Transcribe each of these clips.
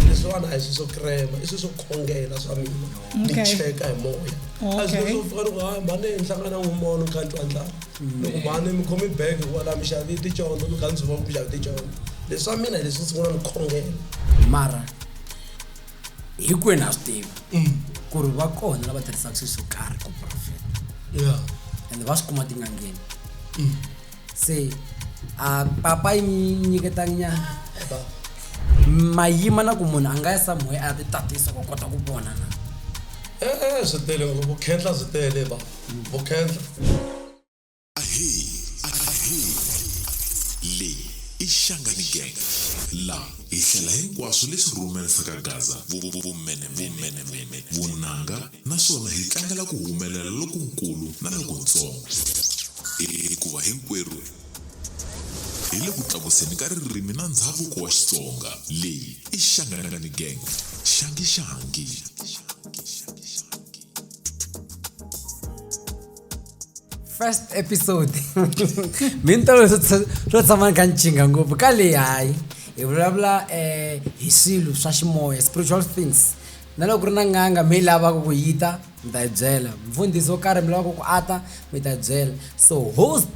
Leswana isisokrema isisokhongela swami nicheka emoya azizofika ukuhamba nenhlangana ngomono kanti wandla nokumane imkhoma ibag kwala mishavi tijondo lukanziwa ukushavi tijondo leswamina lesisingona nikhongela mara hikwena Steve ku ri va kona lava tirhisaka swilo swo karhi ku profit and va swi kuma tingangeni se papa nyiketanyana mayima na ku munhu a nga yisa moya a ti tatisa ku kota ku vona na switele vukhendla switele va vukhendla le iShangani Gang la ihlela hinkwaswo leswi rhumerisaka Gaza vumene vunanga naswona hi tlangela ku humelela lokukulu na lokuntsongo hikuva hinkwerhu hi le ku tlakuseni ka ririmi na ndhavuko wa Xitsonga leyi iShangani Gang shangi first episode mintolo lo tshama ka nchinga ngopfu ka leyi hayi hi vulavula hi swilo swa ximoya spiritual things na loko ri na nganga mi lavaka ku yita mi ta byela mfundhisi wo karhi mi lavaka ku ata mi ta byela so host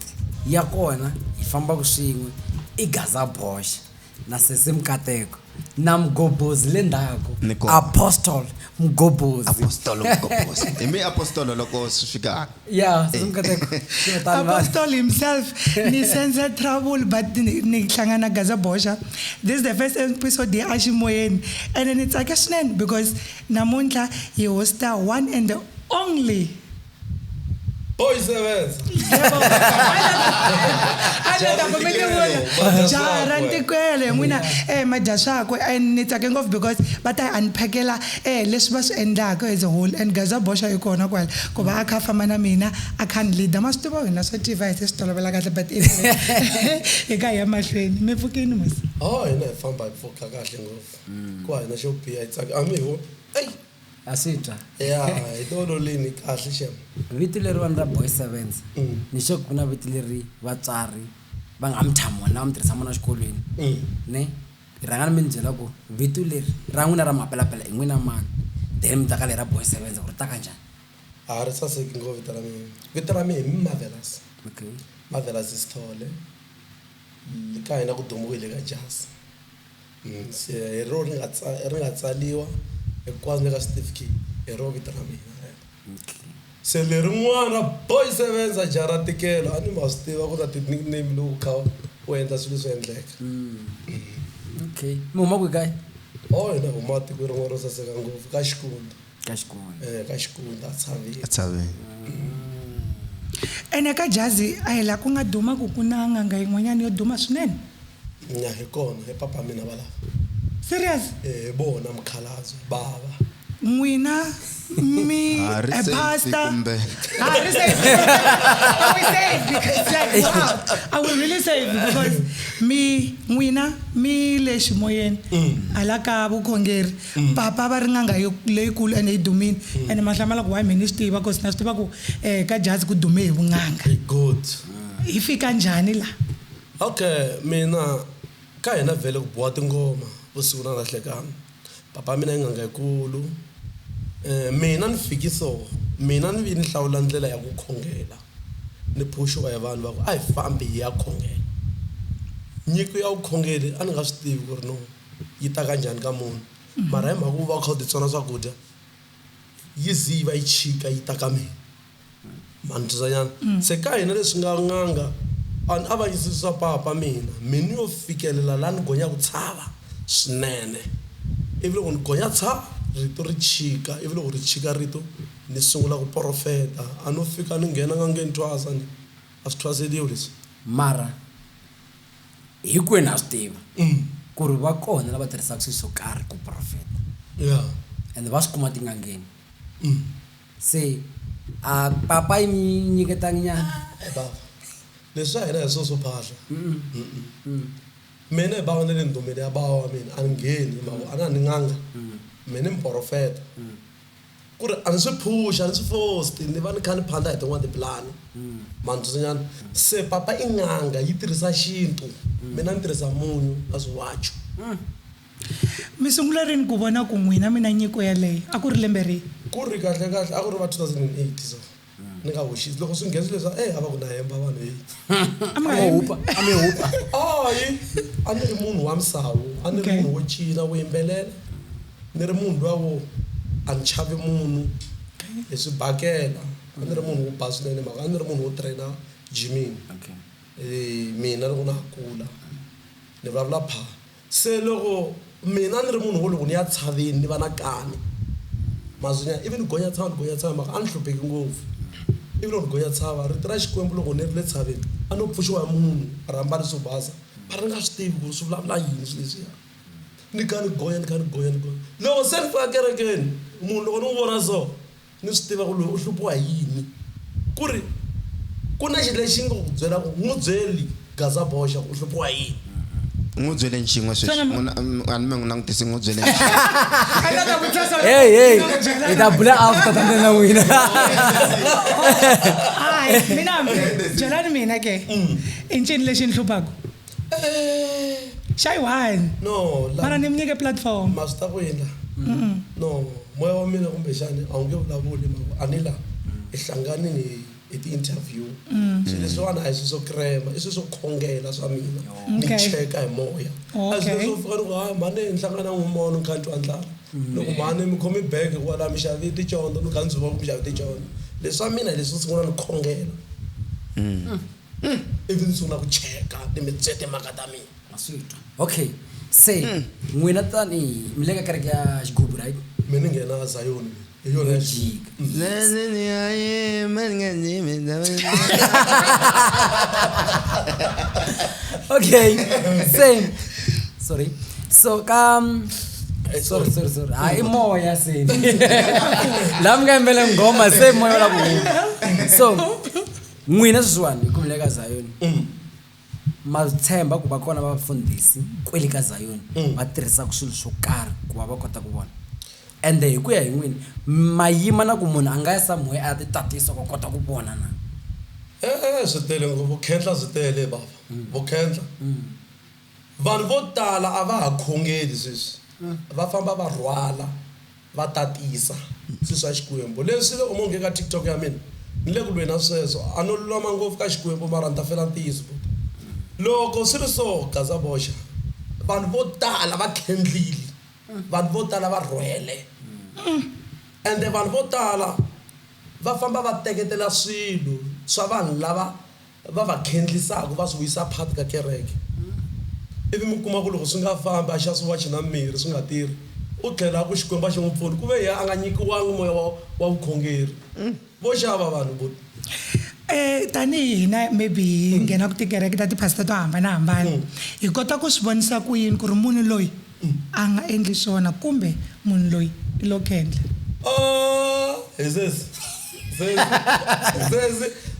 ya kona hi famba ku swin'we i Gaza Bosch na Sesi Mkateko na Mgobozi le ndhaku Apostle Mgobozi imi apostolo loko sifika Sesi Mkateko Apostle himself ni sense trouble but ni hlangana Gaza Bosch. This is the first episode ya Ashimoyeni and then it's like a snake because namuntlha he hosta one and the only Boy Sevens. Jarantikwele mwina majashakwe and it's again off because but I unpackela leswi va swi endlaka as a whole and Gaza Bosch ikona kwala ku va aka famba na mina I can't lead the master boy na swa device sitolovela kahle but eka ya mahlweni mi pfukini mos ina famba pfuka kahle ngofu kwa ina xo biya itsaka amiho asita idolo lini kahle shem vito leri vanhu ra Boy Sevens ni xo kuna vito leri vatswari va nga mthamo na mtirhisa mona xikolweni ne rhangana mi byela ku vito leri ra n'wina ra mapelapela i n'wina mani then mi taka leri ra Boy Sevens ku ri ta kanjhani ri saseki ngo vito ra mina i Marvelous Marvelous Sithole ka hina ku dumiwile ka jazz se ro ri nga tsaliwa ekwazi ka certificate ero vito ra mina se lerin'wana Boy Sevens ajaratikelo ani ma swi tiva ku ta ti nickname lowu kha u endla swilo swo endleka mi huma kwi kaya ina huma tiko rin'wana ro saseka ngopfu ka Xikunda ka Xikunda Tshaveni ene ka jazzy a hi la ku nga duma ku ku na nganga yin'wanyana yo duma swinene hi kona he papa mina va lava serious bona mkhalazo baba Mwina me a pastor. I will really say it because me Mwina me le Shimoyen alaka bukhongeri papa ba ringanga leyikulu ene idumini ene mahlamala ku wa ministry ba because nasitiba ku ka jazz ku dume hi bunganga good ifika njani la okay mina ka hina vele ku buwa tingoma usiku na lahlekana papa mina inganga ikulu mina nifikiso mina ni vini hlawula ndlela ya ku khongela ni phushiwa hi vanhu va ku a hi fambi ya khongela nyiko ya ukhongeli a ni nga swi tivi ku ri no yi ta kanjhani ka munhu mara hi mhaka ku va kha u titsona swakudya yi ziva yi chika yi ta ka mina mandzanyana se ka hina leswi nga nganga a ni avanyisisa papa mina yo fikelela la ni gonya ku tshava swinene ivi loko ni gonya tshava rito ri chika ivi loko ri chika rito ni sungula ku profeta a no fika ni nghena ngangeni twasa ni a swi twaseliwe leswi mara hikwena a swi tiva ku ri va kona lava tirhisaka swilo swo karhi ku profeta and va swi kuma tingangeni se a papa yi nyiketanyana baba leswi a hina hi swo phahla mina hi bava na le ndomeni ya bava wa mina a ni ngheni a na ni nganga mina ni profeta ku ri a ni swi push a ni swi force ni va ni kha ni phanda hi tin'wana tipulani mandzonyana se papa i n'anga yi tirhisa xintu mina ni tirhisa munyu na swiwacho mi sungula rini ku vona ku n'wina mina nyiko yaleyo a ku ri lembe rihi ku ri kahle a ku ri va 2008 so ni nga hoxisi loko swi nghenisa leswa a va ku na hemba vanhu hi amehupa hayi a ni ri munhu wa misawu a ni ri munhu wo cina wo yimbelela ni ri munhu luwa wo a ni chavi munhu hi swibakela a ni ri munhu wo ba swinene maka a ni ri munhu wo traina gymini mina loko na ha kula ni vulavula pha se loko mina ni ri munhu wo loko ni ya tshaveni ni va na kani mazwinya ivi ni gonya tshava maka a ni hlupheki ngopfu ivi loko ni gonya tshava rito ra Xikwembu loko ni ri le tshaveni a no pfuxiwa hi munhu rhambani swo basa mara ni nga swi tivi ku swi vulavula yini swi leswiya ni kha ni gonya loko se ni fika kerekeni munhu loko ni n'wi vona so ni swi tiva ku loyi u hluphiwa hi yini ku ri ku na xilo lexi nga ku byela ku n'wi byeli Gaza Boxa u hluphiwa hi yini n'wi byele nxin'we sweswi a ni me n'wi langutisi n'wi byele hey hi ta bula after tamena n'wina hayi mina byelani mina ke i ncini lexi ni hluphaka shy one no mara ni mi nyike platform ma swi ta ku yini no moya wa mina kumbexani a wu nge vulavuli mako a ni la i hlanganini hi ti-interview swilo leswiwani a hi swilo swo krema i swilo swo khongela swa mina ni cheka hi moya a swilo leswo fika ni ku hayi mhani ni hlangana n'wimono ni kha ni twa ndlala loko mhani mi khomi bege kwala mi xavi ticondzo ni kha ni dzuva ku mi xavi ticondzo leswi swa mina hi leswi ni sungula ni khongela ivi ni sungula ku cheka timitswe timhaka ta mina okay se n'wina tani mi le ka kereke ya xigubu right mina ni nghena Zion hi yona ya jika okay same sorry so sorry hayi moya seni la mi nga yimbele ngoma se moya la ku so n'wina sweswiwani ku mi le ka Zion ma tshemba ku va kona vafundhisi kwele ka Zion va tirhisaka swilo swo karhi ku va va kota ku vona ende hi ku ya hi n'wina mayima na ku munhu a nga ya somewhere a ti tatisa ku kota ku vona na swi tele ngopfu khendla swi tele baba vukhendla vanhu vo tala a va ha khongeli sweswi va famba va rhwala va tatisa swilo swa Xikwembu leswi loko mo nge ka TikTok ya mina ni le ku lweni na sweswo a no lulama ngopfu ka Xikwembu mara ni ta fela ntiyiso loko swi ri so Gaza Boxa vanhu vo tala va khendlile vanhu vo tala va rhwele ende vanhu vo tala va famba va teketela swilo swa vanhu lava va va khendlisaka va swi vuyisa phati ka kereke ivi mi kuma ku loko swi nga fambi a xa swiwachi na mirhi swi nga tirhi u tlhela ku Xikwembu a xi n'wi pfuni ku ve a nga nyikiwangi moya wa vukhongeri vo xava vanhu vo tanihi hina maybe hi nghena ku tikereke ta tiphasita to hambanahambana hi kota ku swi vonisa ku yini ku ri munhu loyi a nga endli swona kumbe munhu loyi i lo khendla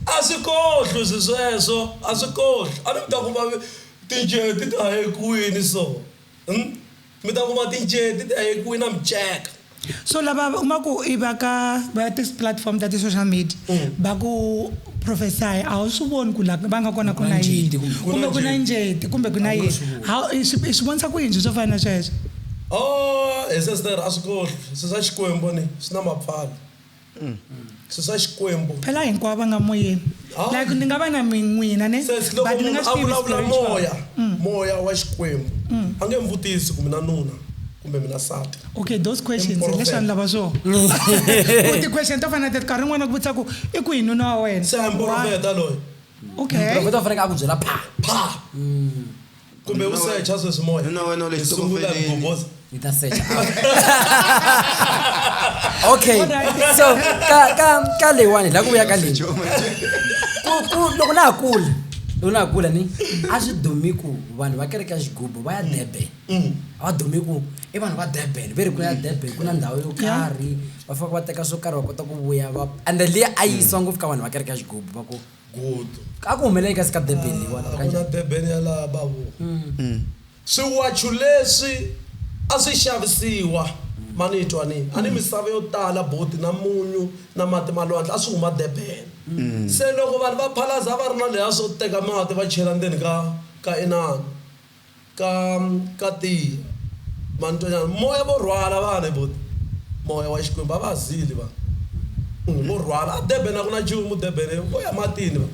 a swi kohli sweswo a swi kohli a ni mi ta kuma tinceti ta ye kwini so mi ta kuma tinceti ta ye kwini na miceka so lava uma ku i va ka va ti-platform ta ti-social media va ku prophesy a wu swi voni ku la va nga kona ku na yini kumbe ku na njeti kumbe ku na yini i swi vonisa ku yini swo fana na sweswo hi sesitera a swi kohli swi swa Xikwembu ni swi na mapfalo swi swa Xikwembu phela hinkwavo va nga moyeni like ni nga va na n'wina ne loko munhu a vulavula moya wa Xikwembu a nge mi vutisi ku mina nuna kumbe mina sati okay those questions leswi vanhu lava swo ti-question to fana teti nkarhi rin'wana ku vutisa ku i ku hi nuna wa wena se a mprofeta loyi okay profeta u faneke a ku byela pha kumbe u secha sweswi moya nuna wena u le hi sungula hi goboza ni ta secha okay so ka leyiwani la ku vuya ka leyi loko na ha kula ni a swi dumi ku vanhu va kereke ya xigubu va ya Durban a va dumi ku i vanhu va Durban ve ri ku ya Durban ku na ndhawu yo karhi va faka va teka swo karhi va kota ku vuya ende liya a yisiwa ngopfu ka vanhu va kereke ya xigubu va ku good a ku humeleli kasi ka Durban leyiwani ku na Durban ya laha babu swiwachu leswi a swi xavisiwa mani twani ani misava yo tala boti na munyu na mati malwandle a swi huma Durban se loko vanhu va phalaza va ri na leha swo teka mati va chela ndzeni ka inani ka tiya mantonyana moya vo rhwala vana boti moya wa Xikwembu a va zili va vo rhwala a Durban a ku na nchumu Durban vo ya matini va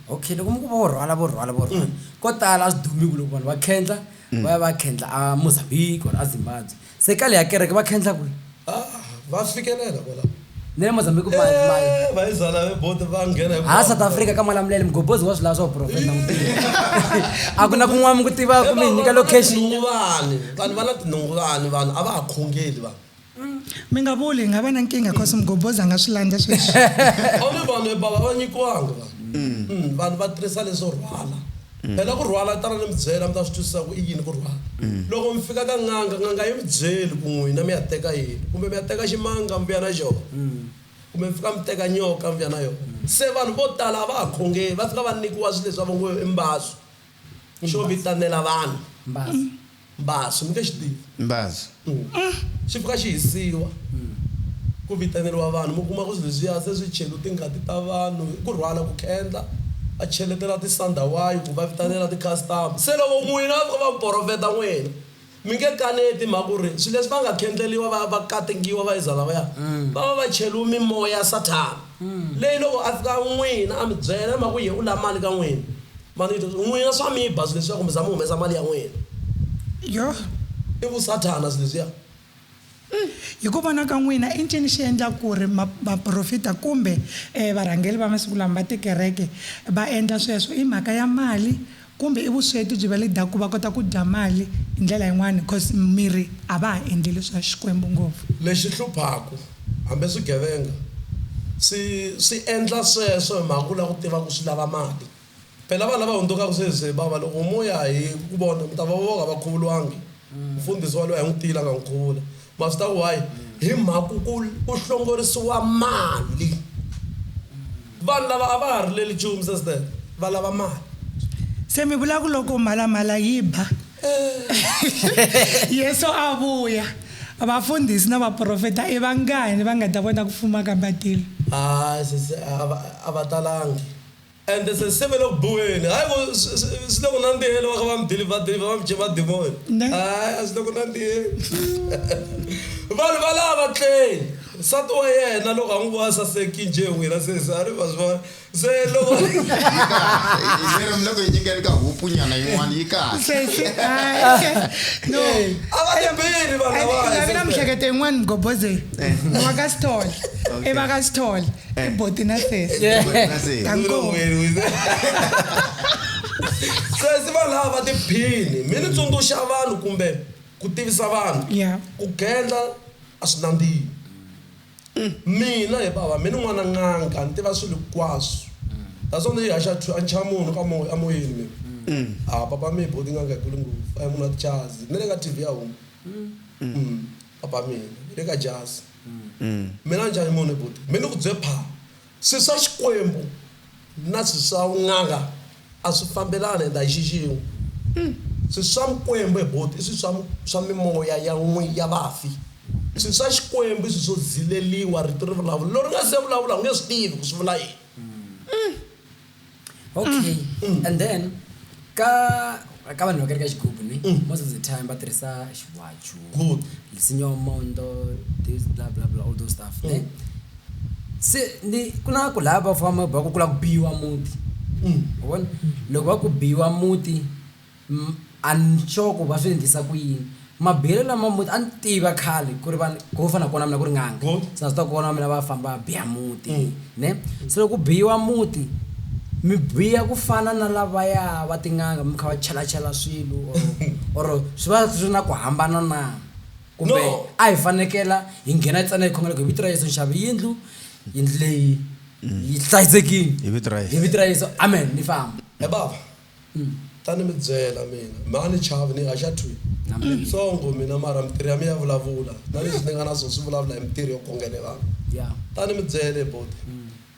okay loko mi ku vo rhwala ko tala swi dumi ku loko vanhu va khendla va ya va khendla a Mozambique or a Zimbabwe se ka leya kereke va khendla kule va fikelela kwala ne le Mozambique va izala boti va nghena South Africa ka malamulele mgobhozi wa swila swa profeta na mutini a ku na kun'wana mi ku tiva ku mi nyika location vanhu va na tinhunguvani vanhu a va ha khongeli vanhu mi nga vuli nga va na nkingha cause mgobhozi a nga swi landza sweswi a ni vanhu bava va nyikiwanga vanhu va tirhisa leswo rhwala phela ku rhwala tana ni mi byela mi ta swi twisisa ku i yini ku rhwala loko mi fika ka n'anga yi mi byeli ku n'wina mi ya teka yini kumbe mi ya teka ximanga mi vuya na xona kumbe mi fika mi teka nyoka mi vuya na yona se vanhu vo tala a va ha khongeli va fika va nikiwa swilo leswi va ngo i mbaso xo vitanela vanhu mbaso mi nge xi tivi Mbazi. xi fika xi hisiwa ku vitaneriwa vanhu mi kuma ku swilo leswiya se swi cheli tingati ta vanhu ku rhwala ku khendla a cheletela tisandawayi ku va vitanela ti-custom se loko n'wina va profeta n'wina mi nge kaneti mhaka ku ri swilo leswi va nga khendleliwa va katingiwa va yizala va ya va va cheliwe mimoya ya Sathana leyi loko a fika n'wina a mi byela mhaka ku ye u lava mali ka n'wina manito n'wina swa mi ba swilo leswiya kumbe za mi humesa mali ya n'wina yo i vusathana swilo leswiya hi ku vona ka n'wina i ncini xi endla ku ri vaprofita kumbe varhangeli va masiku lama va tikereke va endla sweswo i mhaka ya mali kumbe i vusweti byi va le daku va kota ku dya mali hi ndlela yin'wana because miri a va ha endleli swa Xikwembu ngopfu lexi hluphaku hambi swigevenga swi endla sweswo hi mhaka ku lava ku tiva ku swi lava mali phela vanhu lava hundzukaka sweswi bava loko moya hi ku vona mi ta va voka va khuvuriwangi mfundhisi wa loyi a n'wi tiyila nga n'wi khuvula ma swi ta ku hayi hi mhaka ku hlongorisiwa mali vanhu lava a va ha ri leli nchumu sesitele va lava mali se mi vula ku loko mhalamhala yi ba Yesu a vuya vafundhisi na vaprofeta i vangani va nga ta vona ku fuma ka matilo hayi a va talangi ende se ve le ku buweni hayi swi le ku nandzihela va kha va mi dilivha va mi cheva dimoni hayi a swi le ku nandziheli vanhu va lava tleli nsati wa yena loko a n'wi vona saseki njhe n'wina sesi a ri va swi vona se loko loko hi nyikeni ka hupunyana yin'wana yi kahle sesi no a va tibili vanhu lavi na mihleketo yin'wana mgobhoze wa ka stall i va ka stall i boti na sesi sesi va lava tiphini mi ni tsundzuxa vanhu kumbe ku tivisa vanhu ku gendla a swi nandzihi mina hi bava mi ni n'wana n'anga ni tiva swilo hinkwaswo naswona yi haxa ancha munhu ka amoyeni mi papa mi boti n'anga yi kulu ngopfu a yi munhu wa tichazi ni le ka TV ya huma papa mina ni le ka jazi mina njhani munhu boti mi ni ku bye pha swilo swa Xikwembu na swilo swa n'anga a swi fambelani enda hi xixin'we swilo swa Mikwembu hi boti i swilo swa mimoya ya vafi swilo swa Xikwembu i swilo swo zileliwa rito ri vulavula lori nga se vulavula u nge swi tivi ku swi vula yini okay and then ka vanhu va kereka xigubu ni most of the time va tirhisa xiwachu good lisinyo mondo this blah blah blah all those stuff ne se ni kuna ku lava famba ba ku kula ku biwa muti ubona loko va ku biwa muti anchoko va swi endlisa ku yini mabelo lama muti an tiva khale ku ri vanhu ku fana kona mina ku ri nganga sina swi ta kona mina va famba biya muti ne se loko biwa muti mi biya ku fana na lavaya va tinganga mi kha va chela swilo or swi va swi na ku hambana na kumbe a hi fanekela hi nghena ntsena hi khongela ku hi vito ra Yesu nxavi yindlu leyi yi hlayisekile hi vito ra Yesu amen ni famba baba tani mi byela mina mani chavi ni haxa thwi ntsongo mina mara mitirho ya mi ya vulavula na leswi ni nga na swona swi vulavula hi mitirho yo khongele vanhu tani mi byele boti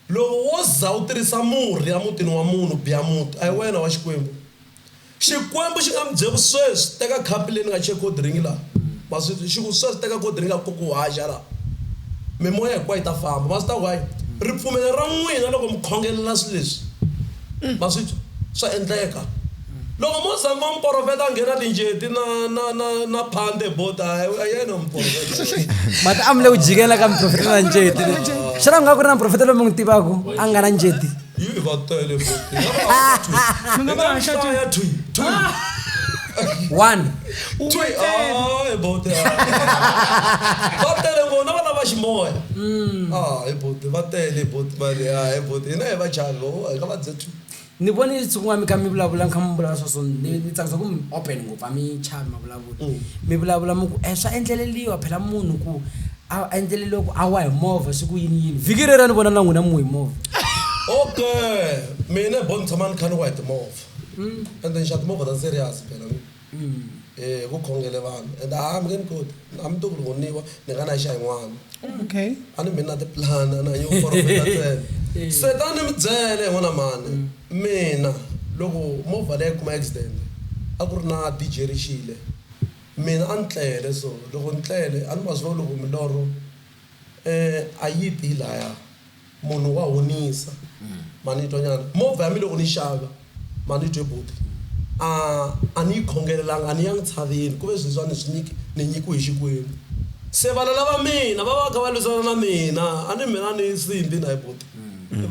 loko wo za u tirhisa murhi ya mutini wa munhu biya muti a hi wena wa Xikwembu xi nga mi byeli sweswi teka khapi leyi ni nga cheki cold ring laha masi xi swi teka koti ri nga ku haxa la mimoya hinkwayo yi ta famba masi ta why ripfumelo ra n'wina loko mi khongelela swilo leswi masi swa endleka loko mo zama mprofeta a nghena tinjeti na phande bota yena mprofeta mata amle ku jikela ka mprofeta na njeti xana nga ku ri na mprofeta loyi mi n'wi tivaka a nga na njeti yi va tele boti mi nga va haxa ya twi one boti va tele ngona va lava ximoya boti va tele boti mali boti hina hi va chavo ka va dzetu ni vone tsun'wa mi kha mi vulavula mi kha mi vulavula swaswo ni tsakisa ku mi open ngopfu a mi chavi ma vulavula mi vulavula mi ku swa endleleliwa phela munhu ku a endleleliwa ku a wa hi movha siku yini vhiki rero ni vona na n'wina mu hi movha okay mina bo ni tshama ni kha ni wa hi timovha and then xa timovha ta serious phela ku khongele vanhu and mi nge ni koti a mi to ku ngoniwa ni nga na xa yin'wana okay a ni mi na tiplan a na nyo profeta ntsena se tani mi byele n'wana mani mina loko movha leyi kuma accident a ku ri na DJ Rixile mina a ni tlele so loko ni tlele a ni ma swi vona loko milorho a yi ti laya munhu wa honisa mani twa nyana movha ya mi loko ni xava mani twe buti a ni khongelelanga a ni yang tshaveni ku ve swilo swa ni swi nyiki ni nyikiwe hi Xikwembu se vana lava mina va va kha va lwisana na mina a ni mina ni simbi na hi buti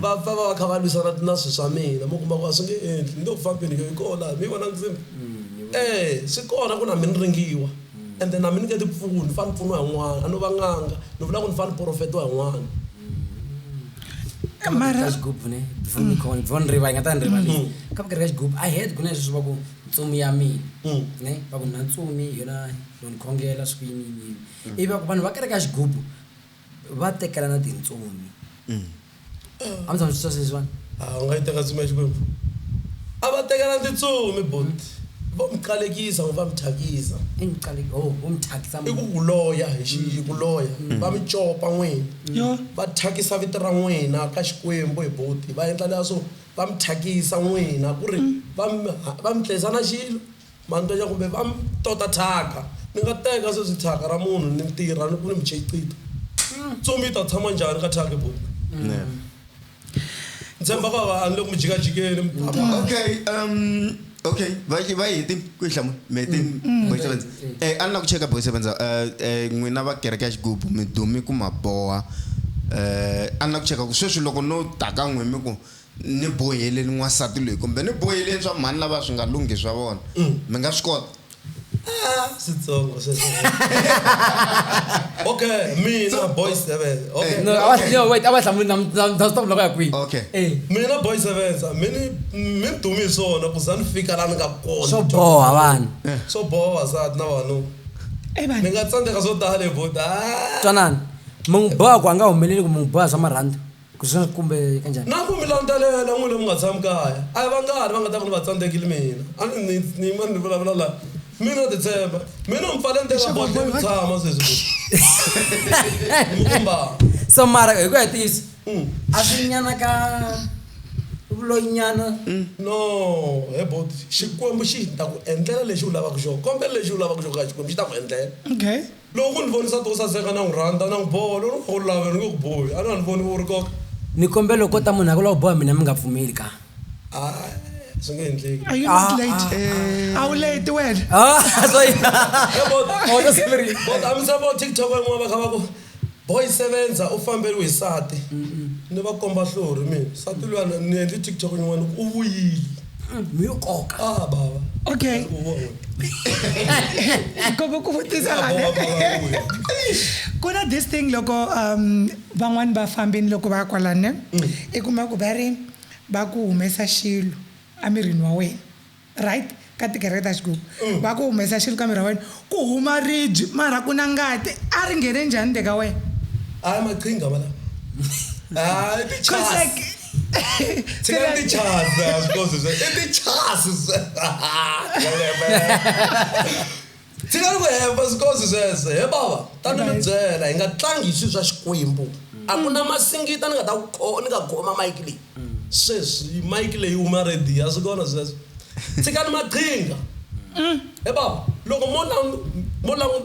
va kha va lwisana na swilo swa mina mo kuma ku a swi nge endli ni le ku fambeni yi kona mi vona ndzimbi swi kona ku na mi ni ringiwa and then na mi ni nge ti pfuni ni fane pfuniwa hi n'wana a no va nganga ni vula ku ni fane profetiwa hi n'wana mara xigubu ne before mi khona before ni riva nga ta ni rivalisa ka vukarhi ka xigubu I heard ku na leswi va ku ntsumi ya mina ne va ku na ntsumi yona loni khongela siku yini ivi va ku vanhu va kereka xigubu va tekela na tintsumi a mi tshama swi twa sweswiwani u nga yi teka ntsumi ya Xikwembu a va tekela tintsumi boti va mi qalekisa va mi thyakisa vo mi thyakisa i ku loya hi ku loya va mi copa n'wina va thyakisa vito ra n'wina ka Xikwembu hi boti va endla leswo va mi thyakisa n'wina ku ri va mi tlhisa na xilo mantoya kumbe va mi tota thyaka ni nga teka sweswi thyaka ra munhu ni tirha ni ku ni mi cheyicita ntsumi yi ta tshama njhani ka thyaka hi boti ni tshemba ka a ni le ku mi jikajikeni okay va hiti ku hlamu meti boysebenza a ni la ku cheka boysebenza n'wina va kereke ya Xigubu mi dumi ku ma boha a ni la ku cheka ku sweswi loko no taka n'we mi ku ni bohele n'wansati loyi kumbe ni bohele swa mhani lava swi nga lunghi swa vona mi nga swi kota switsongo sweswo okay mina boy 7 okay no wait a va hlamuli na stop loko ya kwihi okay mina boy 7 mi dumi swona ku za ni fika la ni nga kona swo boha vanhu swo boha vasati na vanhu mi nga tsandzeka swo tala hi boti twanani munhu boha ku a nga humeleli ku munhu boha swa marhandu kusina kumbe kanjani na ku mi lantelela n'wina mi nga tshami kaya a hi vangani va nga ta ku ni va tsandzekile mina a ni mani ni vulavula la mina titshemba mina mfale nteka boti mi tshama sweswi mukumba so mara hi ku hetisa a swi nyana ka vuloyinyana no he boti Xikwembu xi ta ku endlela lexi u lavaka xona kombela lexi u lavaka xona ka Xikwembu xi ta ku endlela okay loko ku ni vonisa to saseka na n'wi rhandza na n'wi boha loko ni ku lava ni nge ku bohi a ni voni u ri koka ni kombela loko ta munhu a ku lava ku boha mina mi nga pfumeli ka swi nge endleki are you not late a wu late wena but a mi se vo TikTok yin'wana va kha va ku boy 7 u fambeliwe hi sati ni va komba hlori mina sati luya ni endli TikTok yin'wana u vuyile mi yo koka baba okay ku vutisa ku na this thing loko van'wani va fambini loko va ya kwalani i kuma ku va ri va ku humesa xilo emirini wa wena right ka tikereke ta Xigubu va ku humesa xilo ka miri wa wena ku huma ribye mara ku na ngati a ri nghene njhani le ka wena maqhinga mala Tsika ku hemba swikosi sweswo he bava tani mi byela hi nga tlangi swilo swa Xikwembu a ku na masingita ni nga ta ni nga khoma mike leyi sweswi mike leyi huma ready a swi kona sweswo tshikani maqhinga baba loko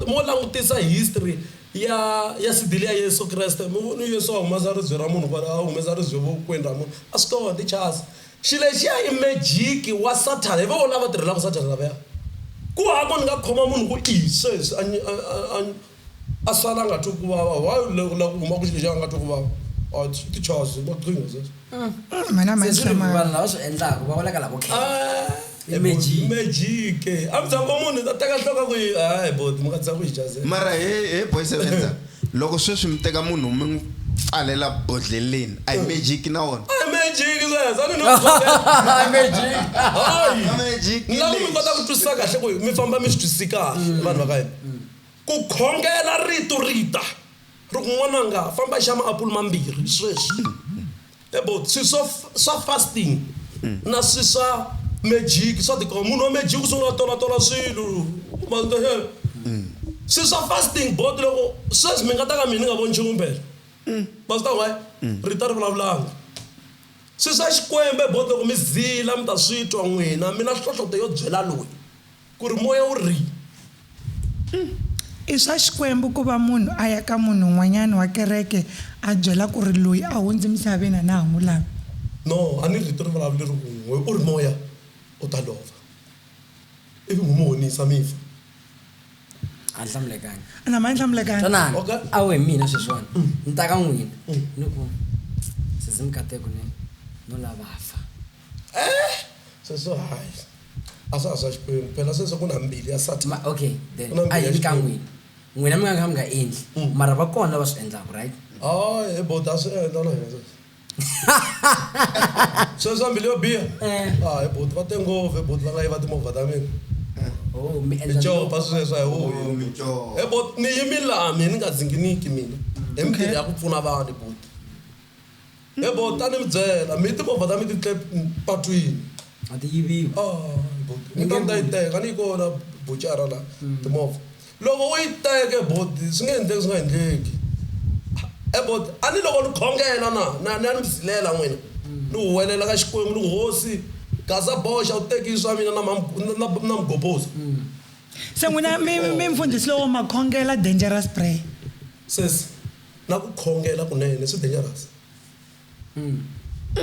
mo langutisa history ya sidile ya Yesu Kreste munhu Yesu a humesa rizwi ra munhu kwala a humesa rizwi vokweni ra munhu a swi kona tichasi xilexiya i magic wa Satan hi vona lava tirhelaka Satan lavaya ku hako ni nga khoma munhu ku ises a sala nga twi ku vava wa la ku huma ku xilexiya nga twi ku vava a tichasi ma qhinga sweswo mina se swi mahlama vanhu lava swi endlaka va vulaka lavo magic a mi tshama munhu ta teka hloka ku hayi boti mi nga tsaka ku yi jazela mara he boy sevenza loko sweswi mi teka munhu mi n'wi pfalela bodleleni a hi magic na wona magic sweswo a ni no magic lava mi kota ku twisisa kahle ku mi famba mi swi twisisi kahle vanhu va ka hina ku khongela rito rita ri kun'wananga famba xa maapula mambirhi sweswi ebo swi swa fasting na swi swa magic swa ti munhu wa magic ku sungula tola swilo swi swa fasting bot loko sweswi mi nga ta ka mina nga voni nchumu phela ma swi ta why rita ri vulavulanga swi swa xikwembe bot loko mi zila mi ta swi twa n'wina mina hlohloto yo byela loyi ku ri moya wu ri i swa xikwembu ku va munhu a ya ka munhu un'wanyana wa kereke a byela ku ri loyi a hundzi misaveni a na ha n'wi lavi no a ni rito ri vulavuli ri kun'we u ri moya u ta lova ivi n'wi mu honisa mifa a ni hlamulekanga na ma ni hlamulekanga tanani Okay. a we mina sweswiwani ni ta ka n'wina ni ku sesi mi kateko no lava fa sweswo hayi a swa ha swa xikwembu phela sweswo ku na mbili ya Satan okay then Ku na a yi ka Xikwembu. n'wina mi nga endli mara va kona va swi endlaka right hayi bota a swi endla na hina sweswo mbili yo biha hayi bota va te ngopfu bota va nga yiva timovha ta mina oh mi endla micopa sweswo hi huyo bota ni yimi laha mina ni nga dzinginiki mina hi mbili ya ku pfuna vanhu bota bota ni mi byela mi timovha ta mi ti tle patwini a ti yiviwa ni ta yi teka ni yi kona buchara la timovha loko u yi teke boti swi nge endleki swi nga endleki boti a ni loko ni khongela na ni misilela n'wina ni huwelela ka xikwembu ni hosi gaza boxa u teki swa mina na mgobozi se n'wina mi mfundhisi lowo makhongela dangerous prayer sesi na ku khongela kunene swi dangerous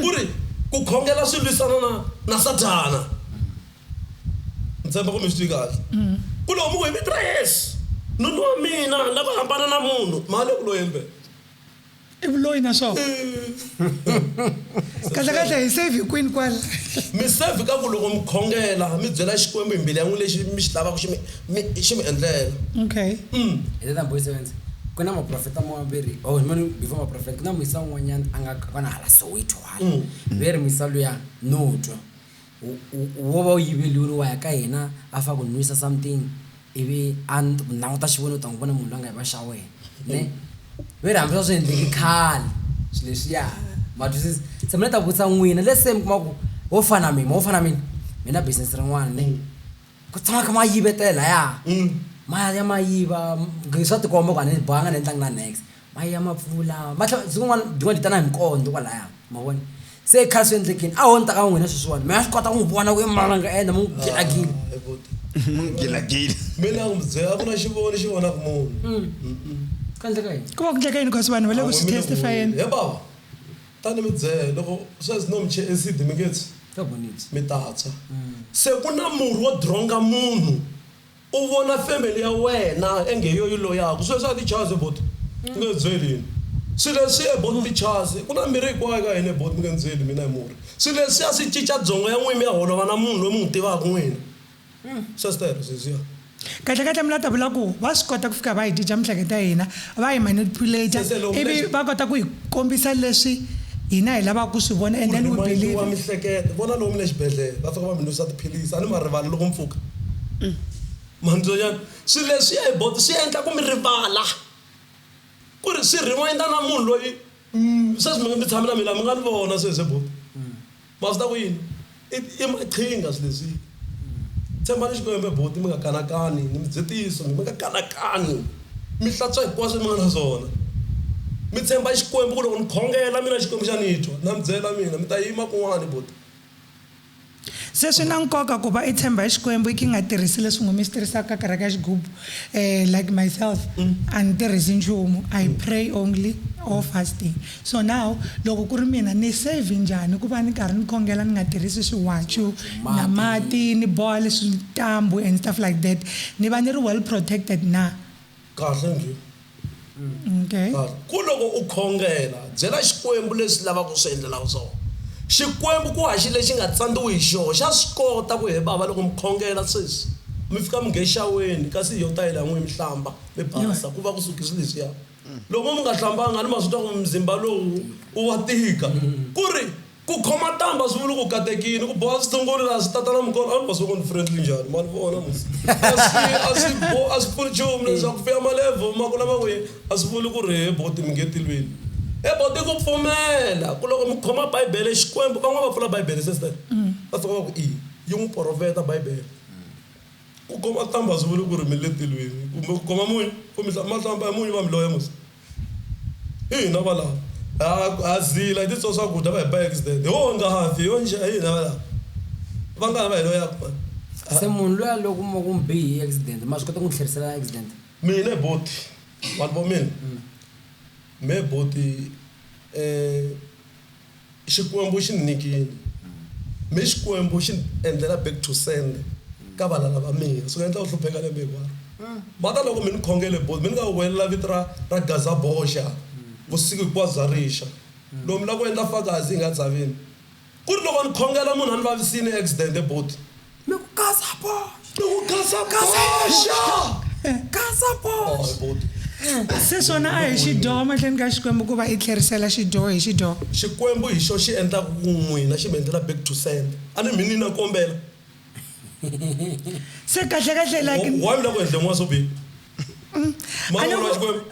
ku ri ku khongela swi lwisana na Satana ntshemba ku mi swi kahle ku lomu ku hi vito ra Yesu nunu wa mina la ku hambana na munhu mali ku loyembe i vuloyi na swona kahle hi save queen kwala mi save ka ku loko mi khongela mi byela xikwembu hi mbilu ya n'wi lexi mi xi lavaka xi mi endlela okay ete ta boy sevenza ku na maprofeta maviri before maprofeta ku na muisa un'wanyana a nga kona hala Soweto hala ve ri muisa luya no twa wo va u yiveliwile wa ya ka hina a fa ku nwisa something ivi a languta xivono u ta n'wi vona munhu loyi a nga yiva xa wena ne ve ri hambi swa swi endleki khale swilo leswiya ma twisisi se mina ta vutisa n'wina let's say mi kuma ku wo fana mina business rin'wana ne ku tshama kha ma yivetela ya ya ma yiva swa tikomba ku a ni bohanga ni endlangi na next ma ya ma pfula zin'wana din'wana ti ta na hi mikondo kwalaya ma vona se khale swi endlekini a ho ni ta ka n'wina sweswiwani mi nga swi kota ku n'wi vona ku i mala nga endla mu gilagile gilagile mina ku mi byela ku na xivoni xi vonaka munhu ka endleka yini ku va ku endleka yini because vanhu va le ku swi testifyeni he baba tani mi byela loko sweswi no mi che acid mi ngetsi ka bonisi mi tatsa se ku na murhi wo dronga munhu u vona family ya wena enge yo yi loyaka sweswi a tichazi bot mi nge byelini swilo leswiya bot tichazi ku na mirhi hinkwayo ka hina bot mi nge byeli mina hi murhi swilo leswiya swi cinca dzongo ya n'wina mi ya holova na munhu loyi mi n'wi tivaka n'wina sweswitero sweswiya kahle mi la ta vula ku va swi kota ku fika va hi cinca mihleketa ya hina va hi manipulata ivi va kota ku hi kombisa leswi hina hi lavaka ku swi vona and then we believe wa mihleketa vona lomu le xibedhlele va fika va mi nwisa tiphilisi a ni ma rivali loko mpfuka mandzonyana swilo leswiya hi boti swi endla ku mi rivala ku ri swi reminder na munhu loyi sweswi mi tshame na mina mi nga ni vona sweswi boti ma swi ta ku yini i maqhinga swilo leswiya tshembani xikwembe boti mi nga kanakani ni mi dzetiso mi nga kanakani mi hlantswa hinkwaswo mi nga na swona mi tshemba xikwembu ku loko ni khongela mina xikwembu xa ni twa na mi byela mina mi ta yima kun'wani boti se swi na nkoka ku va i tshemba hi Xikwembu i ki nga tirhisi leswi n'wi mi swi tirhisaka kereke ya xigubu like myself a ni tirhisi nchumu I pray only or fasting so now loko ku ri mina ni save njhani ku va ni karhi ni khongela ni nga tirhisi swiwachu na mati ni boha leswi ntambu and stuff like that ni va ni ri well protected na kahle nje okay ku loko u khongela byela Xikwembu leswi lava ku swi endlela swona Xikwembu ku haxi lexi nga tsandziwi hi xona xa swi kota ku he bava loko mi khongela sweswi mi fika mi ngexaweni kasi yo tayela n'we mi hlamba mi basa ku va ku sukisi leswiya loko mi nga hlambanga ni ma swi twa ku mzimba lowu u wa tika ku ri ku khoma tamba swi vula ku katekini ku boha switsongoli laha swi tatana mukolo a ni va swi vona friendly njhani mani vona musi a swi pfuni nchumu leswaku fiya malevho ma kula ma kwihi a swi vuli ku ri he boti mi nge tilweni he boti ku pfumela ku loko mi khoma Bibele Xikwembu van'wana va pfula Bibele sister va fika va ku yi n'wi profeta Bibele ku khoma tamba swi vuli ku ri mi le tilweni kumbe ku khoma munyu ku mi mahlamba ya munyu va mi loya musi hina va lava azila ti tso swakudya va hi ba accident ho nga hafi yo njha hina va lava va nga va hi loya se munhu loya loko mo ku mbihi accident ma swi kota ku n'wi tlherisela accident mina boti vanhu vo mina me boti Xikwembu xi ni nikini me Xikwembu xi endlela back to send ka vana lava mina swi endla u hlupheka lembe hinkwaro mata loko mi ni khongele boti mi nga welela vito ra Gaza Bosha vusiku kwazarixa lomu mi la ku endla fakazi hi nga tsavini ku ri loko ni khongela munhu a ni vavisini accident eboti mi ku Gaza Bosha mi ku Gaza Bosha boti se swona a hi xidyoho mahlweni ka Xikwembu ku va i tlherisela xidyoho hi xidyoho Xikwembu hi xo xi endlaka ku n'wina xi mi endlela back to send a ni mini na kombela se kahle like wa mi la ku endle n'wana swo biha ma vona Xikwembu